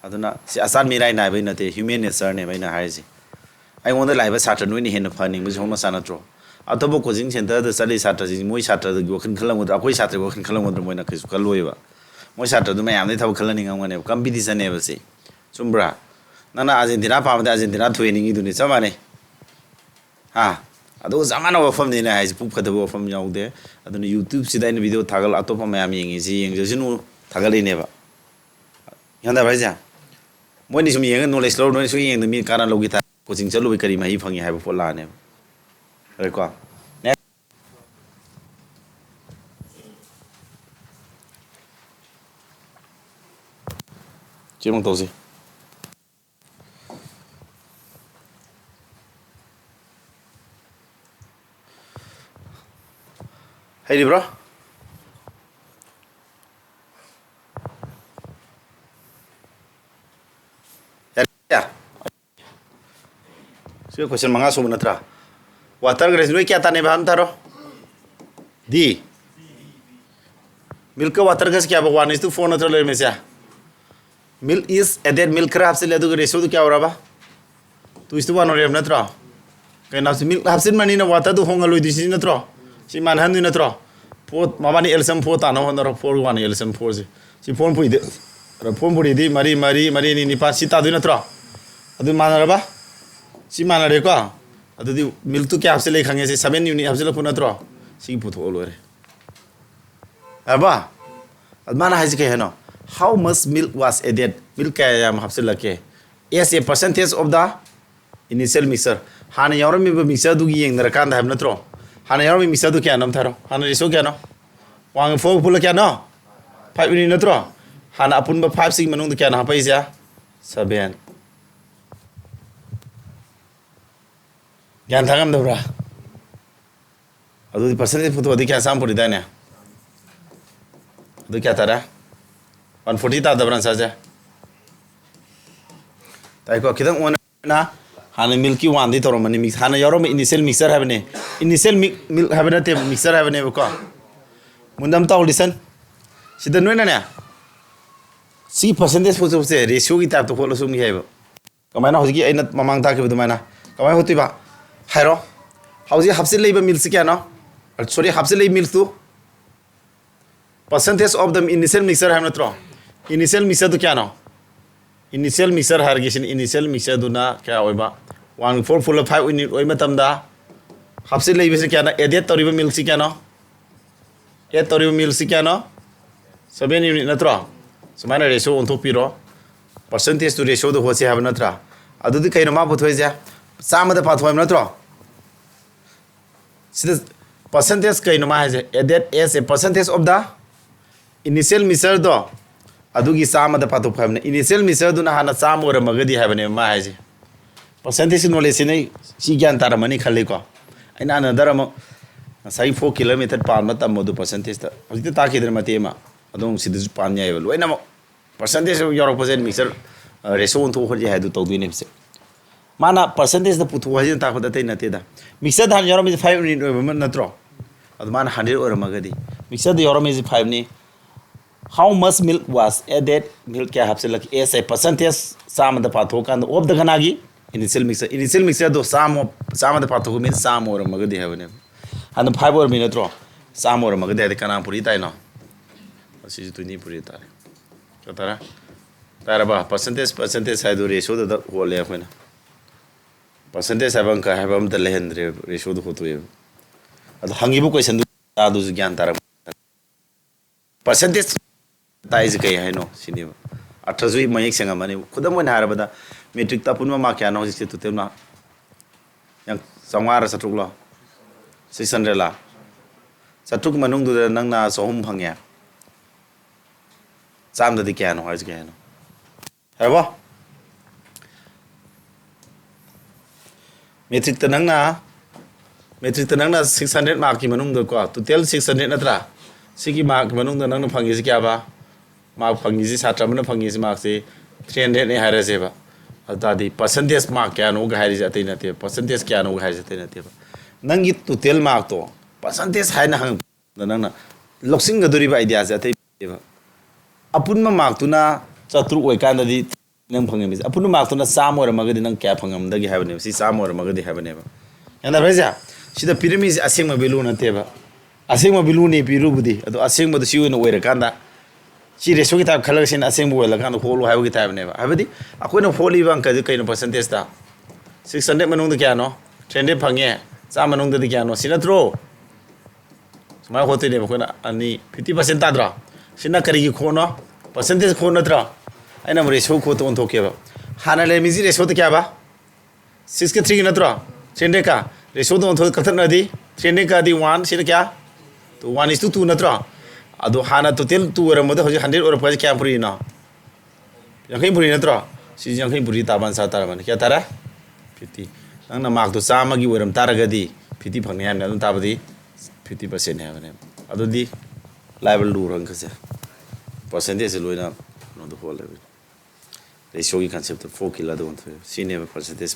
अदुना सि आसान मिराइ नाइबै नते ह्युमन नेचर ने बैना हाइजि आई ओंदा लाइबा सात्र नोइने हेन फनिंग बि होमा सानत्रो अतबो कोचिंग सेंटर द चलि सात्र जि मोइ सात्र द वखन खलंगद्र अखोइ सात्र वखन खलंगद्र मोइना खैसु खलोइबा मोइ सात्र दु मयाम नै थब खलनिंग ngane कॉम्पिटिशन ने बसे सुमब्रा नना अर्जेंटीना पामदे अर्जेंटीना थ्वेनिंग दुनि चमाने हा अदो जमाना वफम ने हाइज पुप खदबो वफम याउदे अदुन यूट्यूब सिदा इन वीडियो थागल अतोप मयाम येंगी जि येंगजसिनु थागलिनेबा यंदा भाइजा मोइनि सुम येंग नॉलेज लो नोइ सु येंग मी काना लोगी था कोचिंग चलुबे करी मही फंगी हाइबो पोलाने रेको चिमंग तोसी Hey bro. Ya. Sio question manga so natra. Water grace noi kya tane baham taro? D. Milk water gas kya ba 1:4 natra le me se. Milk is added milk crab se le du ratio du kya ho raha ba? 2:1 or natra. Kai na se milk hapsin mani na water du honga loi disi natra. Si manhan du natra. Pot mabani elsam pot ana honara 4:1 elsam 4 se. Si phone pui de. Ra phone pui di mari ni ni pa si ta du natra. Adu manara ba? Si manare ko. Adu di milk tu kya hapse le khange se 7 unit hapse le natra. Si putho lore. Aba. Admana haji ke heno. How much milk was added? Milk kaya yam hapse lake. Yes, a percentage of the initial mixer. Hana yarum mi mixer du gi yeng narakan da ham natra. Hana yarum mi mixer du kya nam tharo. Hana riso kya no? Wang 4 pula kya no? 5 unit natra. Hana apun ba 5 6 manung du kya na pa isya? 7. Gyan thangam da bra. Adu di percentage puto adi kya sam puri da ne. Adu kya tara? 140 ta da bran sa ja. Tai ko kidang one na hana milky one di toro mani mix hana yarum initial mixer have ne. Initial milk have ne te mixer have ne ko. Mundam ta listen. Sida no na ne. Si percentage puto se ratio ki type to ko sum ni haiba. Kamai na hoji aina mamang ta ke bu mana. Kamai hoti ba. Hairo. Hauji hapsil leiba milk kya no? Sorry hapsil lei milk tu. Percentage of the initial mixer have not wrong. Initial mixer to kya no? Initial mixer hargeshin initial mixer do na kya oiba 1/4 full of 5 unit oima tamda hapsil lei bese kya na added toriba milk si kya no? Add toriba milk si kya no? 7 unit natra. Samana ratio on to piro percentage to ratio do hosi have natra. ꯑꯗꯨꯗꯤ ꯀꯩꯅꯣ ꯃꯥ ꯄꯨꯊꯣꯛꯏꯁꯦ ꯆꯥꯝꯃꯗ ꯄꯥꯊꯣꯛꯑꯕ ꯅꯠꯇ꯭ꯔꯣ ꯁꯤꯗ percentage ꯀꯩꯅꯣ ꯃꯥ ꯍꯥꯏꯁꯦ added as a percentage of the initial mixture ꯑꯗꯨꯒꯤ ꯆꯥꯝꯃꯗ ꯄꯥꯊꯣꯛꯄ ꯍꯥꯏꯕꯅꯦ initial mixture ꯍꯥꯟꯅ ꯆꯥꯝꯃ ꯑꯣꯏꯔꯝꯃꯒꯗꯤ ꯍꯥꯏꯕꯅꯦ ꯃꯥ ꯍꯥꯏꯁꯦ percentage knowledge ꯁꯤꯅ ꯁꯤ ꯒ꯭ꯌꯥꯟ ꯇꯥꯔꯝꯃꯅꯤ ꯈꯜꯂꯤꯀꯣ ꯑꯩꯅ ꯑꯅꯗꯔ ꯑꯃ ꯉꯁꯥꯏ 4 ꯀꯤꯂꯣꯃꯤꯇꯔ ꯄꯥꯟꯕ ꯇꯝꯕꯗꯨ percentageꯇ ꯍꯧꯖꯤꯛꯇꯤ ꯇꯥꯛꯈꯤꯗ꯭ꯔꯦ ꯃꯇꯦꯛ ꯑꯃ ꯑꯗꯨꯝ ꯁꯤꯗꯁꯨ ꯄꯥꯟ ꯌꯥꯏꯕ ꯂꯣꯏꯅꯃꯛ percentage ꯌꯥꯎꯔꯛꯄꯁꯦ ꯃꯤꯛꯁꯆꯔ ꯔꯦꯁꯤꯌꯣ ꯑꯣꯟꯊꯣꯛꯍꯜꯂꯤ ꯍꯥꯏꯗꯨ ꯇꯧꯗꯣꯏꯅꯦ ꯁꯦ माना percentage पुथु हाजिन ताकत अतै नतेदा मिक्सर धान यौरम 5 मिनट ओइबम नत्रो अद मान 100 ओरमगदी मिक्सर द यौरम 5 नि how much milk was added milk क्या हपसेलक as a percentage साम द पाथो कान ऑफ द गनागी initial mixer दो साम द पाथो मीन साम ओरमगदी हेबने अन 5 ओर मिन नत्रो साम ओरमगदी अद कना पुरी ताइनो असि तुनी पुरी तारे कतरा तारबा percentage हाइदो रेशो द होले अखोना percentage है बंका है बम तले हंड्रे रेशो दो होतो ये अद हंगीबु क्वेश्चन दु तादु ज्ञान तार percentage ताइज कई है नो सिनी अठजुई मयक संग माने खुदम वन हारबदा मेट्रिक ता पुनमा मा क्या नो जिसे तुते ना yang sangwara satruk lo 600 la satruk manung du nang na sohum phangya sam da di kya no hais kya no haba metric ta nang na 600 mark ki manung do ko total 600 natra sigi mark manung da nang na phangi si kya ba mark phangi si satra man phangi si mark si 300 ne haira se ba ata di percentage mark kya no ga hairi jate na te percentage kya no ga hairi jate na te ba nang gi total mark to percentage hai na hang nang na loksing ga duri ba idea jate ba apun ma mark tu na chatru oi kan da di nang phangam is apun mark to na sam or magadi nang kya phangam da gi habane si sam or magadi habane ba yana raja sida pyramid asing ma belu na te ba asing ma belu ni piru budi ado asing ma du siu no oira kanda si reso ki tab khalag sin asing bo la kan holo hayu ki tab ne ba habadi akoi no foli bang ka kai no percentage ta 600 manung da kya no 300 phangye sa manung da kya no sinatro sma hote ne ba ko na ani 50% ta dra sina kari ki khono percentage khono tra aina ratio को तो उनको क्या बा हाना ले मिजी रेशो तो क्या बा 6 के 3 की नत्रो 3 का रेशो तो उनको कथन नदी 3 का दी 1 सिर क्या तो 1:2 नत्रो अदो हाना तो तेल 2 और मदे हो 100 और पर क्या पुरी ना यखै पुरी नत्रो सि यखै पुरी ताबान सा तारा मन क्या तारा 50 नंग ना मार्क तो चामा की ओरम तारा गदी 50 फंगने है न ताबदी 50% है बने अदो दी लाइबल लू रंग से परसेंटेज लोइना नो द होल लेवल रेशो की concept 4 kilo do onto sine percentage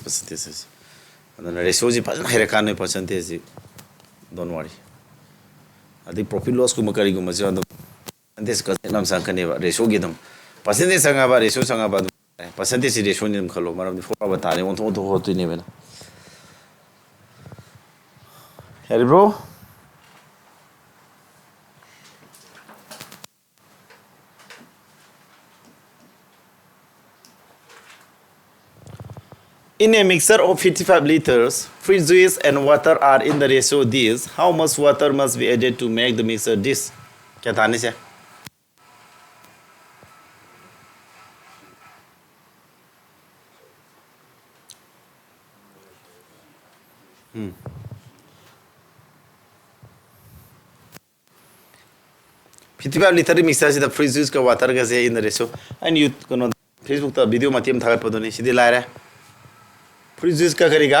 and ratio जी फजन हेरे काने percentage don't worry adi profit loss ku makari ku majo do percentage ka nam sang kane ba ratio gi dum percentage sanga ba ratio sanga ba percentage ratio ni khalo maram 4 ba tare onto ho tu ne bena hey bro In a mixture of 55 liters, fruit juice and water are in the ratio this. How much water must be added to make the mixture this? क्या था निसे? Fifty-five liter mixture से the fruit juice का water का से in the ratio. And you कनो Facebook ता video माध्यम था कर पदो नहीं सीधे ला रहा है. Fruit juice का करेगा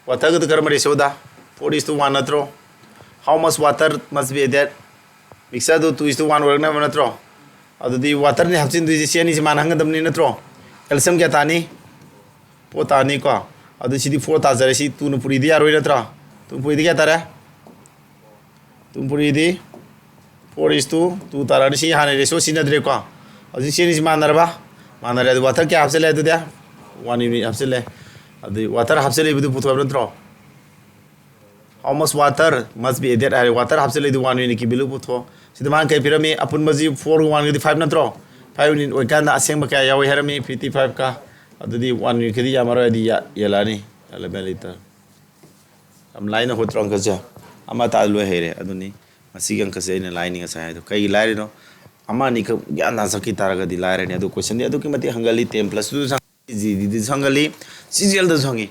water का तो कर मरे सोदा 4:1 नत्रो how much water must be added mixer दो 2:1 वर्गना नत्रो अदो दी water ने हफ्सिन दूसरी से नहीं मान हंग दमनी नत्रो calcium क्या तानी पो तानी को अदो सीधी 4 ताज़र सी तू न पूरी दिया रोई नत्रो तुम पूरी दिया तारा तुम पूरी दी 4:2 तारा ने सी हाने रेशो सी नद्रे को अदो सी नहीं मान नरबा water क्या हफ्से ले तो दिया 1 यूनिट हफ्से ले water hapsele bidu putu abantro how much water must be added are water hapsele du 1 unit ki bilu putu sidaman kai pirami apun maji 4 1 di 5 natro 5 unit oi kana aseng ba kaya yawi harami 55 ka adudi 1 unit ki yamaro di yelani 11 liter am line ho trong ka ja ama ta lo here aduni masigang ka se ne line ga sa do kai line no ama ni ka gyan na sakki taraga di line ne adu question di adu ki mati hangali 10 plus 2 GD D ꯁꯪꯒꯜꯂꯤ CGL ꯗ ꯁꯪꯉꯤ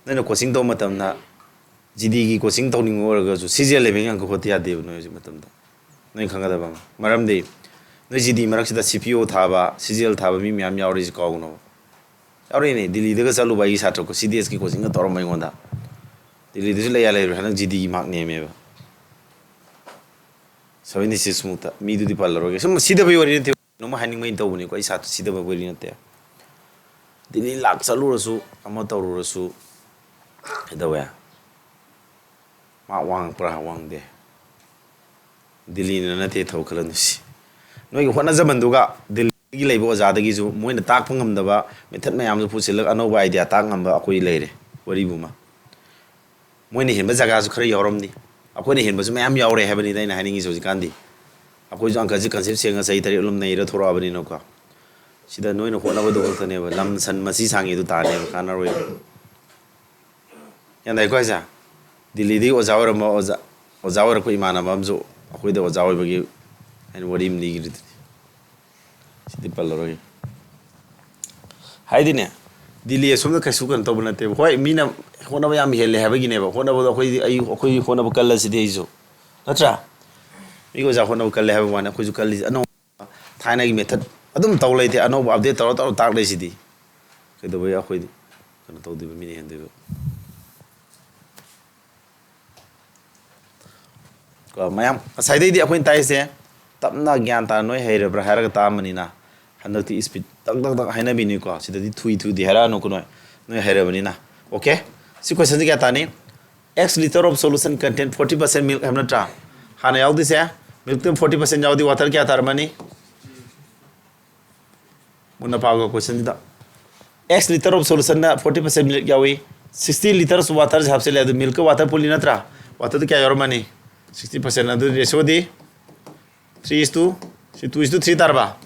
ꯅꯣꯏꯅ ꯀꯣꯆꯤꯡ ꯇꯧꯕ ꯃꯇꯝꯗ GD ꯒꯤ ꯀꯣꯆꯤꯡ ꯇꯧꯅꯤꯡꯕ ꯑꯣꯏꯔꯒꯁꯨ CGL ꯂꯦꯚꯦꯜ ꯉꯥꯡ ꯈꯣꯠꯇ ꯌꯥꯗꯦꯕ ꯅꯣꯏ ꯍꯧꯖꯤꯛ ꯃꯇꯝꯗ ꯅꯣꯏ ꯈꯪꯒꯗꯕ ꯑꯃ ꯃꯔꯝꯗꯤ ꯅꯣꯏ GD ꯃꯔꯛꯁꯤꯗ CPO ꯊꯥꯕ CGL ꯊꯥꯕ ꯃꯤ ꯃꯌꯥꯝ ꯌꯥꯎꯔꯤꯁꯤ ꯀꯥꯎꯒꯅꯣ ꯌꯥꯎꯔꯤꯅꯦ ꯗꯤꯜꯂꯤꯗꯒ ꯆꯠꯂꯨꯕ ꯑꯩꯒꯤ ꯁꯥꯇ꯭ꯔ CDS ꯒꯤ ꯀꯣꯆꯤꯡꯒ ꯇꯧꯔꯝꯕ ꯑꯩꯉꯣꯟꯗ ꯗꯤꯜꯂꯤꯗꯁꯨ ꯂꯩꯔꯣꯏ ꯍꯟꯗꯛ GD ꯒꯤ ꯃꯥꯔꯛ ꯅꯦꯝꯃꯦꯕ 76 ꯃꯨꯛꯇ ꯃꯤꯗꯨꯗꯤ ꯄꯜꯂꯔꯣꯏꯒꯦ ꯁꯨꯝ ꯁꯤꯗꯕꯩ ꯋꯥꯔꯤ ꯅꯠꯇꯦ ꯅꯣꯡꯃ ꯍꯥꯏꯅꯤꯡꯕꯩ ꯇꯧꯕꯅꯤꯀꯣ ꯑꯩ ꯁꯥꯇ꯭ꯔ ꯁꯤꯗꯕ ꯋꯥꯔꯤ ꯅꯠꯇꯦ ꯗꯤꯜꯂꯤ ꯂꯥꯛ ꯆꯠꯂꯨꯔꯁꯨ ꯑꯃ ꯇꯧꯔꯨꯔꯁꯨ ꯀꯩꯗꯧꯋꯦ ꯃꯥꯛ ꯋꯥꯡꯉꯛꯄ꯭ꯔꯥ ꯋꯥꯡꯗꯦ ꯗꯤꯜꯂꯤꯅ ꯅꯠꯇꯦ ꯊꯕꯛ ꯈꯜꯂꯝꯗꯣꯏꯁꯤ ꯅꯣꯏꯒꯤ ꯍꯣꯠꯅꯖꯃꯟꯗꯨꯒ ꯗꯤꯜꯂꯤꯒꯤ ꯂꯩꯕ ꯑꯣꯖꯥꯗꯒꯤꯁꯨ ꯃꯣꯏꯅ ꯇꯥꯛꯄ ꯉꯝꯗꯕ ꯃꯦꯊꯠ ꯃꯌꯥꯝꯁꯨ ꯄꯨꯁꯤꯜꯂꯒ ꯑꯅꯧꯕ ꯑꯥꯏꯗꯤꯌꯥ ꯇꯥꯛ ꯉꯝꯕ ꯑꯩꯈꯣꯏ ꯂꯩꯔꯦ ꯋꯥꯔꯤꯕꯨ ꯑꯃ ꯃꯣꯏꯅ ꯍꯦꯟꯕ ꯖꯒꯥꯁꯨ ꯈꯔ ꯌꯥꯎꯔꯝꯅꯤ ꯑꯩꯈꯣꯏꯅ ꯍꯦꯟꯕꯁꯨ ꯃꯌꯥꯝ ꯌꯥꯎꯔꯦ ꯍꯥꯏꯕꯅꯤꯗ ꯑꯩꯅ ꯍꯥꯏꯅꯤꯡꯉꯤꯁꯤ ꯍꯧꯖꯤꯛꯀꯥꯟꯗꯤ ꯑꯩꯈꯣꯏꯁꯨ ꯑꯪꯀꯁꯤ ꯀꯟꯁꯦꯞ ꯁꯦꯡꯅ ꯆꯍꯤ 3 ꯑꯗꯨꯝ ꯅꯩꯔ ꯊꯣꯔꯛꯑꯕꯅꯤꯅꯀꯣ sida noi no khona bodo khane ba lam san masi sangi du ta ne kana roi yan dai ko ja dili di oja wara ma oja wara ko imana mamjo akoi da oja wai bagi en wari im ligi rit sidi palloroi haidi ne dili esum da kasu kan to bana te hoi mina khona ba yam hele ha bagi ne ba khona bodo akoi khona ba kala sidi izo natra mi go ja khona ba kala ha ba wana khoi ju kali ano thaina gi method adum taw leite anoba update taw tak le sidi kedo ba akoi di kana taw di mi ne hende ko mayam asai dei di akoi tai se tapna gyan ta noi heire bra hara ta manina hanakti speed tak tak haina bi ni ko sida di thui di hara no ko noi heire bani na okay si question ji kya ta ni x liter of solution contain 40% milk hamna tra hana yaw di se milk tem 40% yaw di water kya tar mani muna pago question da x liter of solution na 40% milk yawi 60 liters water hapse le milk water puli na tra water to kya yor mani 60% adu ratio di 3:2 tarba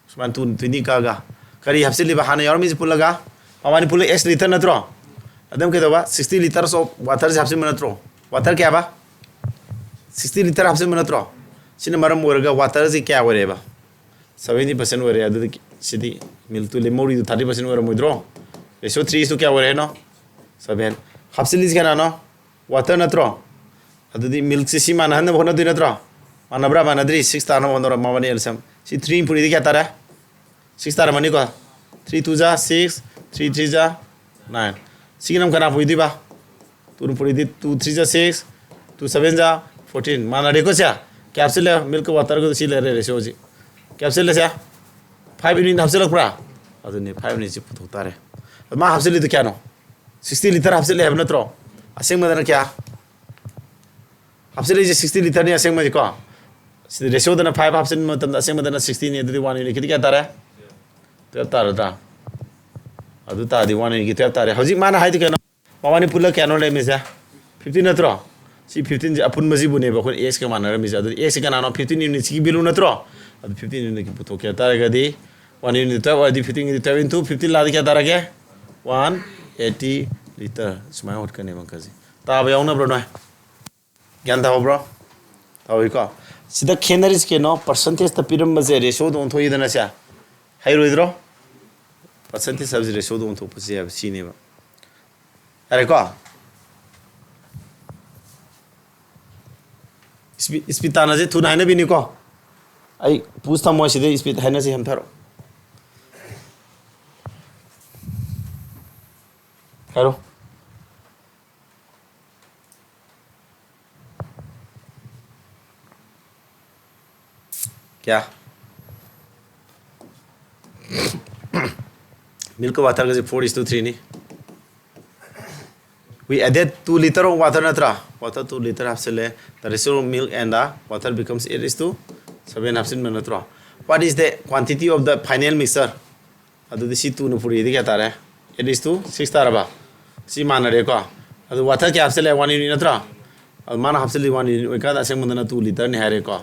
suman tu ni kaga kari hapse liba hana yor mi pulaga amani pula x liter na tro adam ke doba 60 liters of water hapse mana tro water kya ba 60 liter hapse mana tro sina maram orga water ji kya wore ba 70% wore adu sidi milk tu le mori 30% wore moidro ratio 3 to kya wore no 7 hapse lis kana no water na tro adudi milk si mana hanna bhona dina tra manabra manadri 6 tana bonora mawani elsam si 3 puri kya tara 6 tara mani ko 3 2 ja 6 3 3 ja 9 sinam kana pui diba 2 puri di 2 3 ja 6 2 7 ja 14 mana de ko sia capsule milk water ko si le re so ji capsule sia 5 unit hapsele pra aduni 5 unit si putu tare ma hapsele to kya no 60 liter hapsele have na tro aseng madana kya hapsele 60 liter ni aseng ma ko ratio dana 5 hapsen matam aseng madana 60 ni adu 1 ni kiti kya tare 12 tare ta adu ta di 1 ni 12 tare hoji mana haidi kano mawani pula kano le mesa 15 natro si 15 apun maji bune ba kon x ke mana re mesa adu x ke nano 15 ni si bilu natro adu 15 ni ki puto kya tare ga di 1 ni 12 adi 15 ni 7 into 15 la kya tare ke 180 liter smai hot kane makaji ta ba yauna bro no gyan da bro tawi ko sida khenaris ke no percentage ta piram baje ratio don thoi dana sia hai roidro percentage sabji ratio don tho pasi ab sine ba are ko speed ta na je thuna haina bini ko ai pusta mo sida speed haina se ham tharo haro क्या milk water is 4:3 ni we added 2 liter of water natra water 2 liter hapsele the ratio of milk and the water becomes 8:7 hapsin natra what is the quantity of the final mixture adu the c2 no puri kya tare 8:6 taraba si manare ko adu water kya hapsele 1 unit natra mana hapsele 1 unit ka da sem mandana 2 liter ni hare ko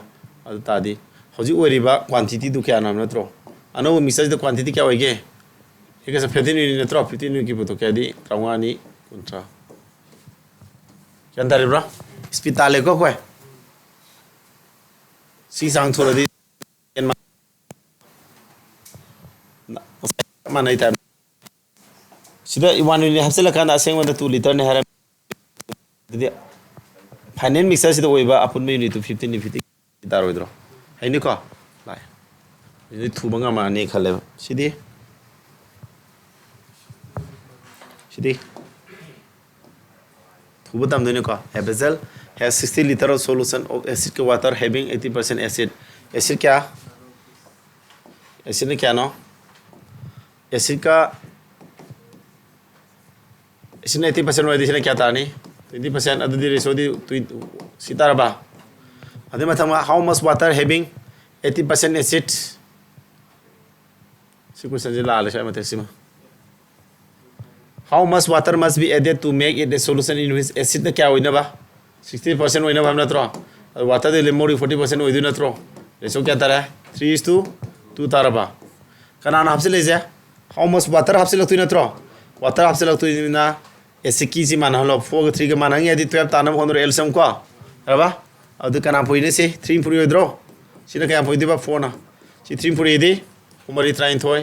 adu tadi hoji oriba quantity du kya nam natro ano mixture the quantity kya hoige eka sa 15 unit natro 15 unit ki puto kya di trawani kontra kya ndare bro hospital ko ko si sang thora di manai time sida 1 unit hapsela kana asengwanda 2 liter ne haram didi final mixer sida oiba apun me unit to 15 50 daroidro haini ko lai ini thuba nga ma ne khale sidi thuba tam dene ko a vessel has 60 liter of solution of acid water having 80% acid kya acid ne kya no acid ka इसने 80% वाली इसने क्या था नहीं 20% अदर रेशो दी सितारा बा अदर में थमा how much water having 80% acid सिकुसन जिला आले शायद मत सिमा how much water must be added to make it a solution in which acid क्या होइना बा 60% होइना बा हम नत्रो water दे लेमोरी 40% होइदु नत्रो रेशो क्या तारा 3:2 तारा बा कनाना आपसे ले जा how much water आपसे लगतु नत्रो water आपसे लगतु ना ऐसे किसी माना हलो 4 3 के माना यदि 12 तानम होनो एल्सम को रबा अदु कना पोइने से 3 पुरी होद्रो सिना क्या पोइदे बा 4 ना सि 3 पुरी दि उमरी ट्राइन थोय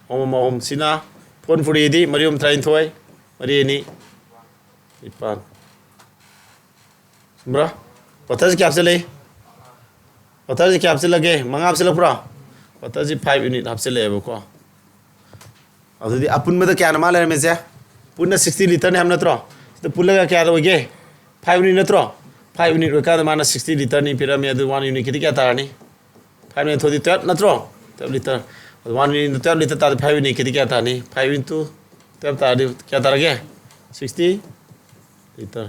होम सिना 4 पुरी दि मरियम ट्राइन थोय मरि नि इपान सुमरा पता से क्या आपसे लगे मंगा आपसे लग पूरा पता से 5 यूनिट आपसे ले को अदु अपन में तो क्या नमा ले में से पुन्ना 60 liter ने हम नत्रो तो पुल्ला क्या होगे 5 यूनिट नत्रो 5 यूनिट का माना 60 liter नहीं फिर मैं 1 यूनिट कितनी क्या तारा नहीं 5 यूनिट थोड़ी 12 नत्रो 12 liter 1 यूनिट 12 liter तारा 5 यूनिट कितनी क्या तारा नहीं 5 into 12 तारा क्या तारा क्या 60 liter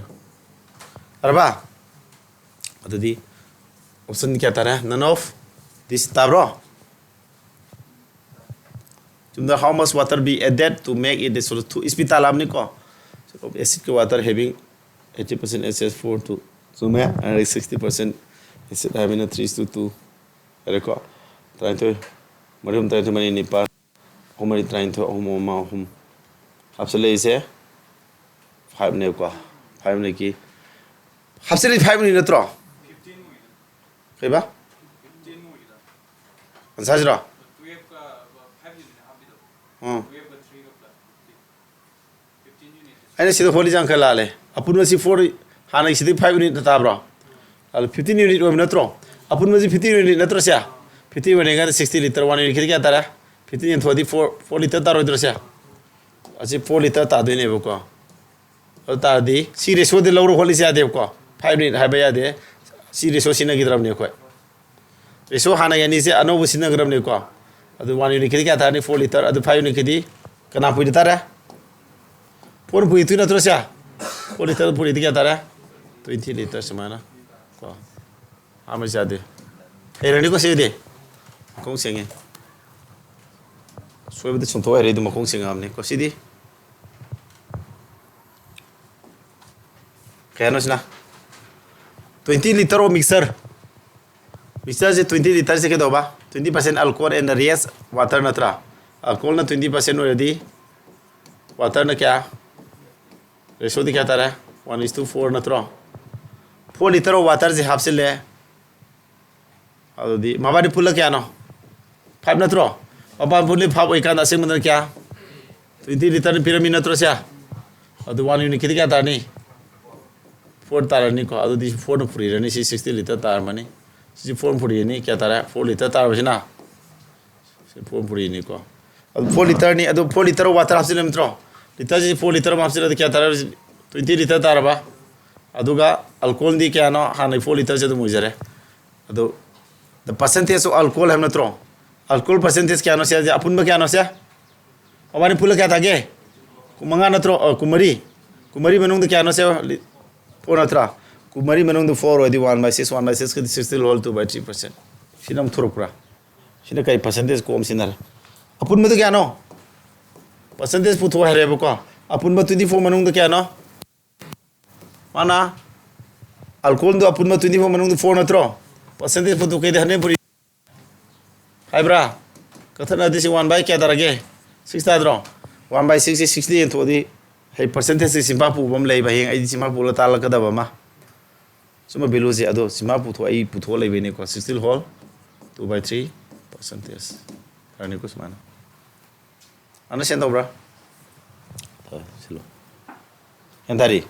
अरबा अदु दी ऑप्शन क्या तारा none of this taro Jumlah how much water be added to make it the solution to ispital amni ko so acid water having 80% SS4 to sumya and 60% acid having a 3:2 reko trying to marium trying to mani nipa homari trying to homoma hum hapsele ise 5 ne ko 5 ne ki hapsele 5 ne natro 15 mu kaiba 15 mu ida ansajra अने सिद्ध फोली जांग खलाले अपुन मसी 4 हाना सिद्ध 5 यूनिट ताब्रो अल 15 यूनिट ओम नत्रो अपुन मसी 15 यूनिट नत्रो स्या 15 बनेगा 60 लीटर 1 यूनिट क्या तारा 15 इन थोड़ी 4 लीटर तारो इधर स्या अच्छे 4 लीटर ता देने बको और ता दी सी रेशो दे लौरो होली स्या दे को 5 यूनिट हाय बया दे सी रेशो सिना गिदरम ने को रेशो हाना यानी से अनोब सिना गिदरम ने को अदु 1 यूनिट क्या तारा 4 लीटर अदु 5 यूनिट की कना पुई तारा 4 पुई तु नत्रो स्या 4 लीटर पुई क्या तारा 20 लीटर समाना को आम जादे ए रणी को से दे मखों सेंगे सोबदे सुंथो है रे दु मखों सेंग आमने को सिदी कहनोसना 20 लीटर ओ मिक्सर से 20 लीटर से के दोबा 20% alcohol and the rest water natra alcohol na 20% already water na क्या रेशो दी क्या तारा 1:4 नत्रो 4 लीटर of water से हाफ से ले अदुदी माबादी पुल्ला क्या नो 5 नत्रो अबा पुल्ले 5 एक कांदा से मंदर क्या 20 लीटर पिरामिड नत्रो से अदु 1 यूनिट कितनी क्या तारा नहीं 4 तारा नहीं को अदुदी 4 न पुरी रहनी सी 60 लीटर तारा मनी सी 4 पुरी नहीं क्या तारा 4 लीटर तारा बजना सी 4 पुरी नहीं को अब 4 लीटर नहीं अदु 4 लीटर वाटर हाफ से ले मित्रो लीटर से 4 लीटर हाफ से ले क्या तारा 20 लीटर तारा बा अदुगा अल्कोहल दी क्या नो हां 4 लीटर से तो मुझे अदु the percentage of alcohol हम नत्रो alcohol percentage क्या नो से अपन में क्या नो से हमारे पुल्ला क्या था के कुमंगा नत्रो कुमरी मनों क्या नो से 4 नत्रा कुमरी मनों 4 ओदी 1/6 के 60 whole 2/3% सिनम थुरुपुरा सिने कई percentage को हम सिनर अपन में तो क्या नो percentage पुथो है रे बको अपन में 24 मनों क्या नो माना alcohol दो अपन में 24 मनों 4 नत्रो percentage पुथो के दहने पुरी हाइब्रा कथन आदि से 1 क्या दरगे 6 ताद्रो 1/6 से 60 तो दी है percentage से सिंपा पुबम ले भाई आई सिंपा पुला ताल कदबा मा सुमा बेलो से अदो सिंपा पुथो आई पुथो ले बेने को 60 whole 2/3% रानी को समान understand bra Silo. Hendari.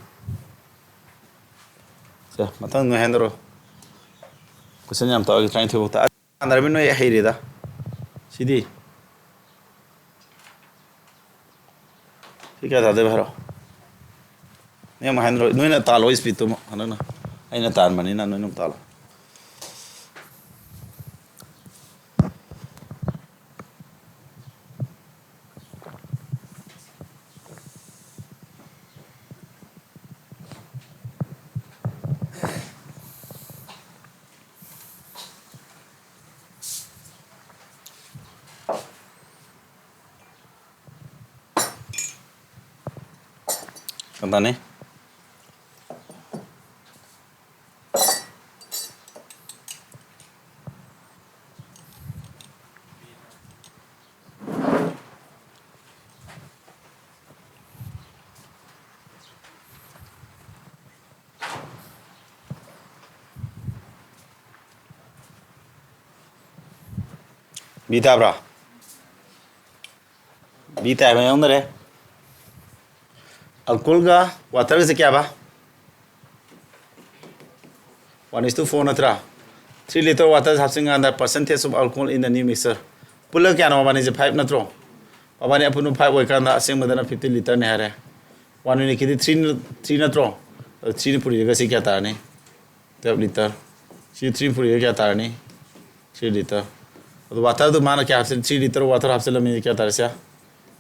So, matang no hendro. Question jam taw trying to ta. Andar min no ya hiri da. Sidi. Sika da de bharo. Ne ma hendro no na talo speed to ana. Aina tar mani na no talo. Kantane. Bita bra. Bita में अंदर है अल्कोहल का वाटर से क्या बा 1:4 नत्रा 3 liter water hapsing and percentage of alcohol in the new mixer पुल्ला क्या ना बाबा ने 5 नत्रो बाबा ने अपन 5 वो करना असेंग मदना 50 liter ने है 1 ने कितनी 3 नत्रो 3 पूरी जगह से क्या तार ने 12 liter 3 पूरी जगह क्या तार ने 3 liter तो वाटर तो माना क्या हप्से 3 liter वाटर हप्से लम्बी क्या तार से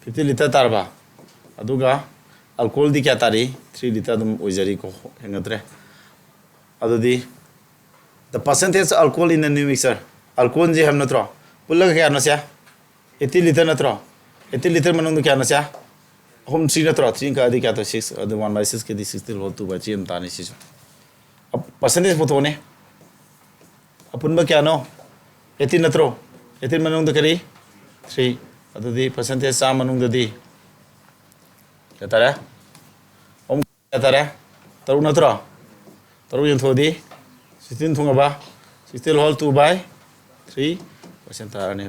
50 liter तार बा अदुगा alcohol दी क्या तारी 3 liter तुम उजरी को हैंगत्रे अदुदी the percentage alcohol in the new mixer alcohol जी हम नत्रो पुल्ला क्या नस्या 80 liter नत्रो 80 liter मनों क्या नस्या हम 3 नत्रो 3 का अधिक क्या तो 6 अदु 1/6 के दी 60 हो 2/3 हम ताने सी अब percentage पुतोने अपन में क्या नो 80 नत्रो 80 मनों तो करी 3 अदुदी percentage सा मनों तो दी क्या तारा हम क्या तारा तरुण नत्रो तरुण यंथोदी 16 thunga ba 16 whole 2/3 तारने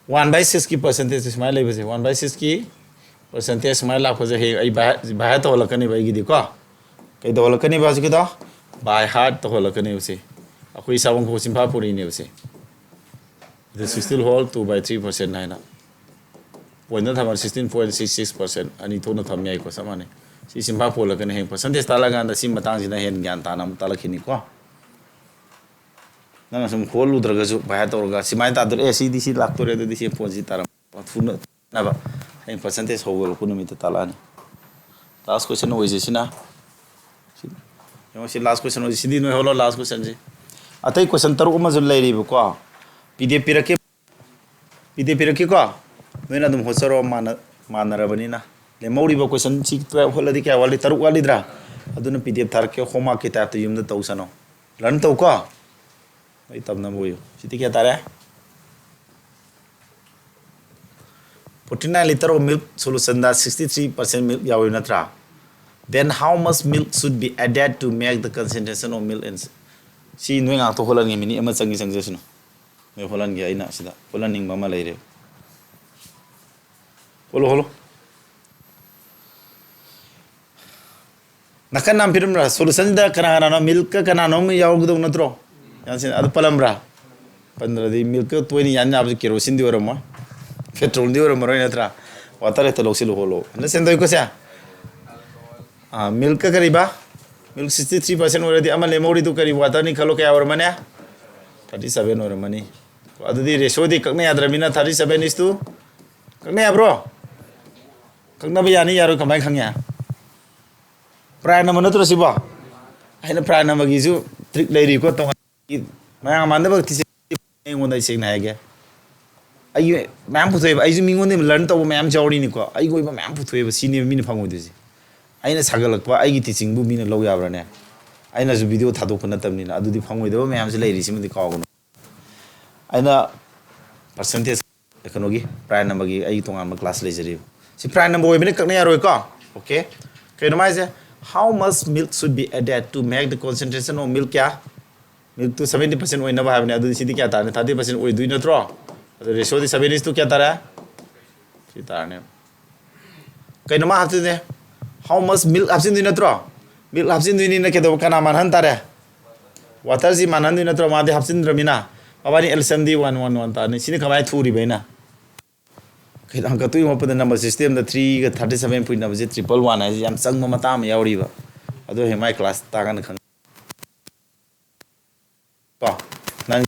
1/6 की percentage स्माइल ले बसे 1/6 की percentage स्माइल लाख हो जाए आई बाय तो लकनी भाई की देखो कई तो लकनी बाजू की तो बाय हार्ट तो लकनी उसे अकोई सावंग को सिंपा पूरी नहीं उसे the 16 whole 2/3% है ना पॉइंट था 16.66% अनि तो न थम याई को समाने सी सिंपा पोल लकनी है percentage ताला गांदा सिम बतांग जिना हेन ज्ञान ताना मुताला खिनी को ना सम खोल उद्रगसु बाय तोरगा सिमाय तादर ए सी डी सी लाख तोरे दी सी पोजी तारा फुन ना बा है परसेंटेज होगल कुनुमित तालानी लास्ट क्वेश्चन होइसे सिना यमसी लास्ट क्वेश्चन होइसे सिदी नो होलो लास्ट क्वेश्चन जी अतै क्वेश्चन तरु मा जुल लैरि को पीडीएफ पिरके को नोइना दम होसरो मानरबनिना ले मौरिबो क्वेश्चन सी 12 होलदि क्या वाली तरु वालीद्रा अदुना पीडीएफ थारके होमा के टाइप तो युम तौसनो लर्न तौ को तब ना बोयो सिटी क्या तारा 49 liter of milk solution that 63% milk yawi natra then how much milk should be added to make the concentration of milk and si noi nga to holan ngi mini ama changi changjasno noi holan gi aina sida holan ning mama leire holo nakan nam pirum ra solution da kana kana milk kana no mi yaw gudong natro yansin ad palambra 15 di milk to ni yan ab kerosene di oramo petrol di oramo ro natra water to losil holo na sendoi ko sia milk kariba milk 63% already amale mori to kari water ni khalo kya ormane 37 ormani adu di ratio di kakne yadramina 37 is to kakne bro kakna ba yani yaro kamai khangya prime number natro siba aina prime number gi ju trick leiri ko to मैं मानते बग तिसे एंगोंदा इसे ना है आई मैम पुथोय आई जु मिंगोंदे लर्न तो मैम जावरी नि को आई गोइबा मैम पुथोय सिनि मिनि फांगोदिसि आइना सागलकपा आई गी टीचिंग बु मिनि लो याब्राने आइना जु वीडियो थादोक नतमनि ना अदुदि फांगोइदो मैम से लेरि सिमदि कावगनो आइना परसेंटेज एकोनोगी प्राइम नंबर गी आई तोंगाम क्लास लेजरि सि प्राइम नंबर ओइबने ककने यारोय को ओके कैनो माइसे how much milk should be added to make the concentration of milk क्या milk to 70% ओइना बा हाबने अदुदि सिदि क्या तारने 30% ओइ दुइ नत्रो रेशियो दि 7 is to क्या तारा सि तारने Kaino ma hapsine how much milk hapsin du natro milk hapsin du ni na kedo kana man han tare water si man han du natro ma de hapsin dramina babani LCMD 111 ta ni sini khamai thuri baina kai ang ka tu mo pa number system da 3 ga 37 point number 111 ai yam sang ma mata ma yauri ba ado he my class ta kan khang pa nan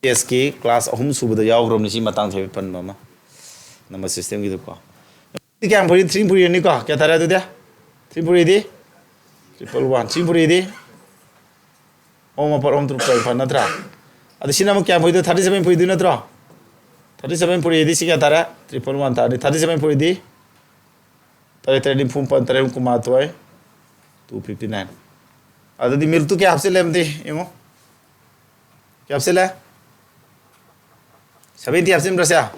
SK class ahum subada yawgrom ni si matang thai pan ma number system gi ko kya puri 3 puri ni ko kya tara tu dia 3 puri di 111 3 puri di om par om tru pa natra adu sinama kya puri 37 puri di natra 37 puri di si kya tara 111 ta 37 puri di tare tare dim phum pan tare kuma toy 259 adu di mil tu kya hapse lem di emo kya hapse le 70 hapsin brasya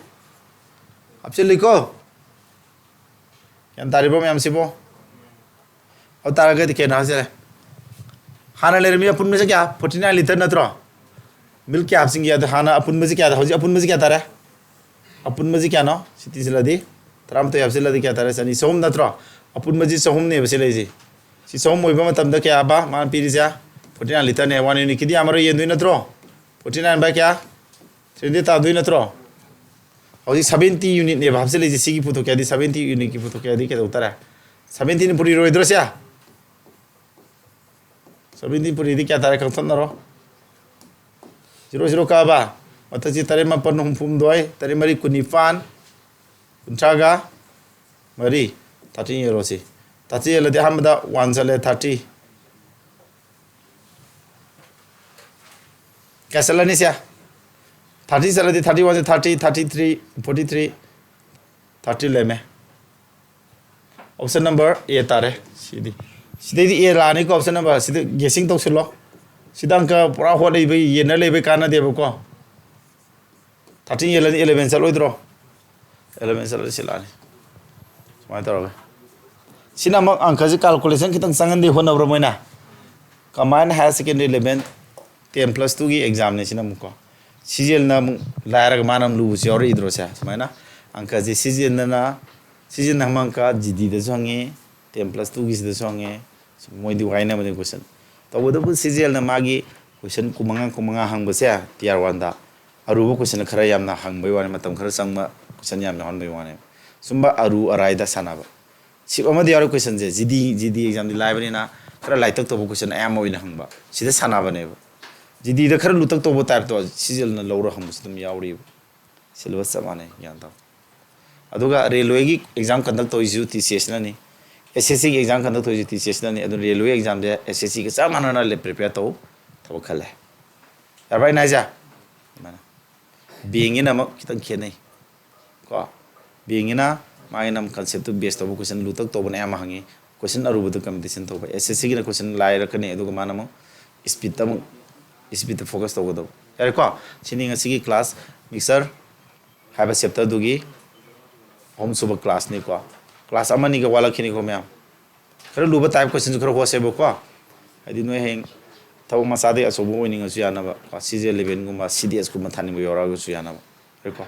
hapse liko yan tari bo ma'am सिबो और तारा के दिखे ना से खाना ले रही अपन में से क्या 49 लीटर नत्रो मिल्क क्या आप सिंगिया खाना अपन में से क्या था अपन में से क्या तारा अपन में से क्या ना सिटी से लदी तराम तो आप से लदी क्या तारा सनी सोम नत्रो अपन में से सोम ने बसे ले सी सोम मोइबा मतलब द क्या बा मान पीरी से 49 लीटर ने वन यूनिट की हमारे ये दुई नत्रो 49 बा क्या 30 ता दुई नत्रो और 70 यूनिट ने भाव से ले जैसे की फोटो क्या दी 70 यूनिट की फोटो क्या दी क्या उतारा 70 ने पूरी रोई द्रस्या 70 पूरी दी क्या तारा कंसन नरो 00 का बा मतलब जी तारे में पन्नू फुम दोय तारे मरी कुनिफान कुंचागा मरी 30 यूरो से 30 यूरो दे हम दा 1 चले 30 कैसे लनी से 30 चला दी 31 से 30 33 43 30 ले में ऑप्शन नंबर ए तारे सीधी सीधे ए लाने को ऑप्शन नंबर सीधे गेसिंग तो सुलो सीधा का पूरा हो ले भाई ये न ले भाई काना दे को 30 ये 11 चलो इधर 11 चलो से लाने समाय तो रे सिना म अंक से कैलकुलेशन कितन संगन दे होना ब्रमोना कमांड हायर सेकेंडरी 11 10 plus 2 की एग्जाम ने सिना मुको सीजल ना लायरग मानम लु सियोर इद्रो से समायना अंक जे सीजल ना सीजन ना मंका जीडी दे जोंगे 10 plus 2 की से जोंगे मोइदि वाइना मने क्वेश्चन तो वो सीजल ना मागी क्वेश्चन कुमंगा हंग बसे टियर 1 दा अरुबो क्वेश्चन खरा यामना हंगबै वाने मतम खरा संगमा क्वेश्चन यामना हनबै वाने सुंबा अरु अराइदा सानाबा सिप अमदि यार क्वेश्चन जे जीडी एग्जाम दि लाइबनि ना खरा लाइतक तो क्वेश्चन एम ओइना हंगबा सिदा सानाबने जीडी द खरा लुतक तो टाइप तो सीजल ना लौरो हम सिदम यावरी सिलेबस समाने ज्ञान ता अदुगा रेलवे की एग्जाम कंडक्ट तो इजु टीसीएस ना नि एसएससी की एग्जाम कंडक्ट तो इजु टीसीएस ना नि अदु रेलवे एग्जाम दे एसएससी के सामाना ना ले प्रिपेयर तो तब खले यार भाई नाइजा माना बीइंग इन अमक कितन खेनै को बीइंग इन माय नम कांसेप्ट तो बेस तो क्वेश्चन लुतक तो बने am hangi क्वेश्चन अरुबु तो कंपटीशन तो एसएससी की क्वेश्चन लाइ रखने अदुगा मानम स्पीड तम स्पीड फोकस तो गदो यार को सिनिंग असि क्लास मिक्सर हाइबा चैप्टर दुगी होम सुब क्लास नि को क्लास अमनि के वाला खिनि को मैम खर लुब टाइप क्वेश्चन खर होसेबो को हाइदि नो हेंग थाव मसादे असोबो ओइनिंग असु यानाबा सीजे 11 गुमा सीडीएस गुमा थानिबो योरागो सु यानाबा रे को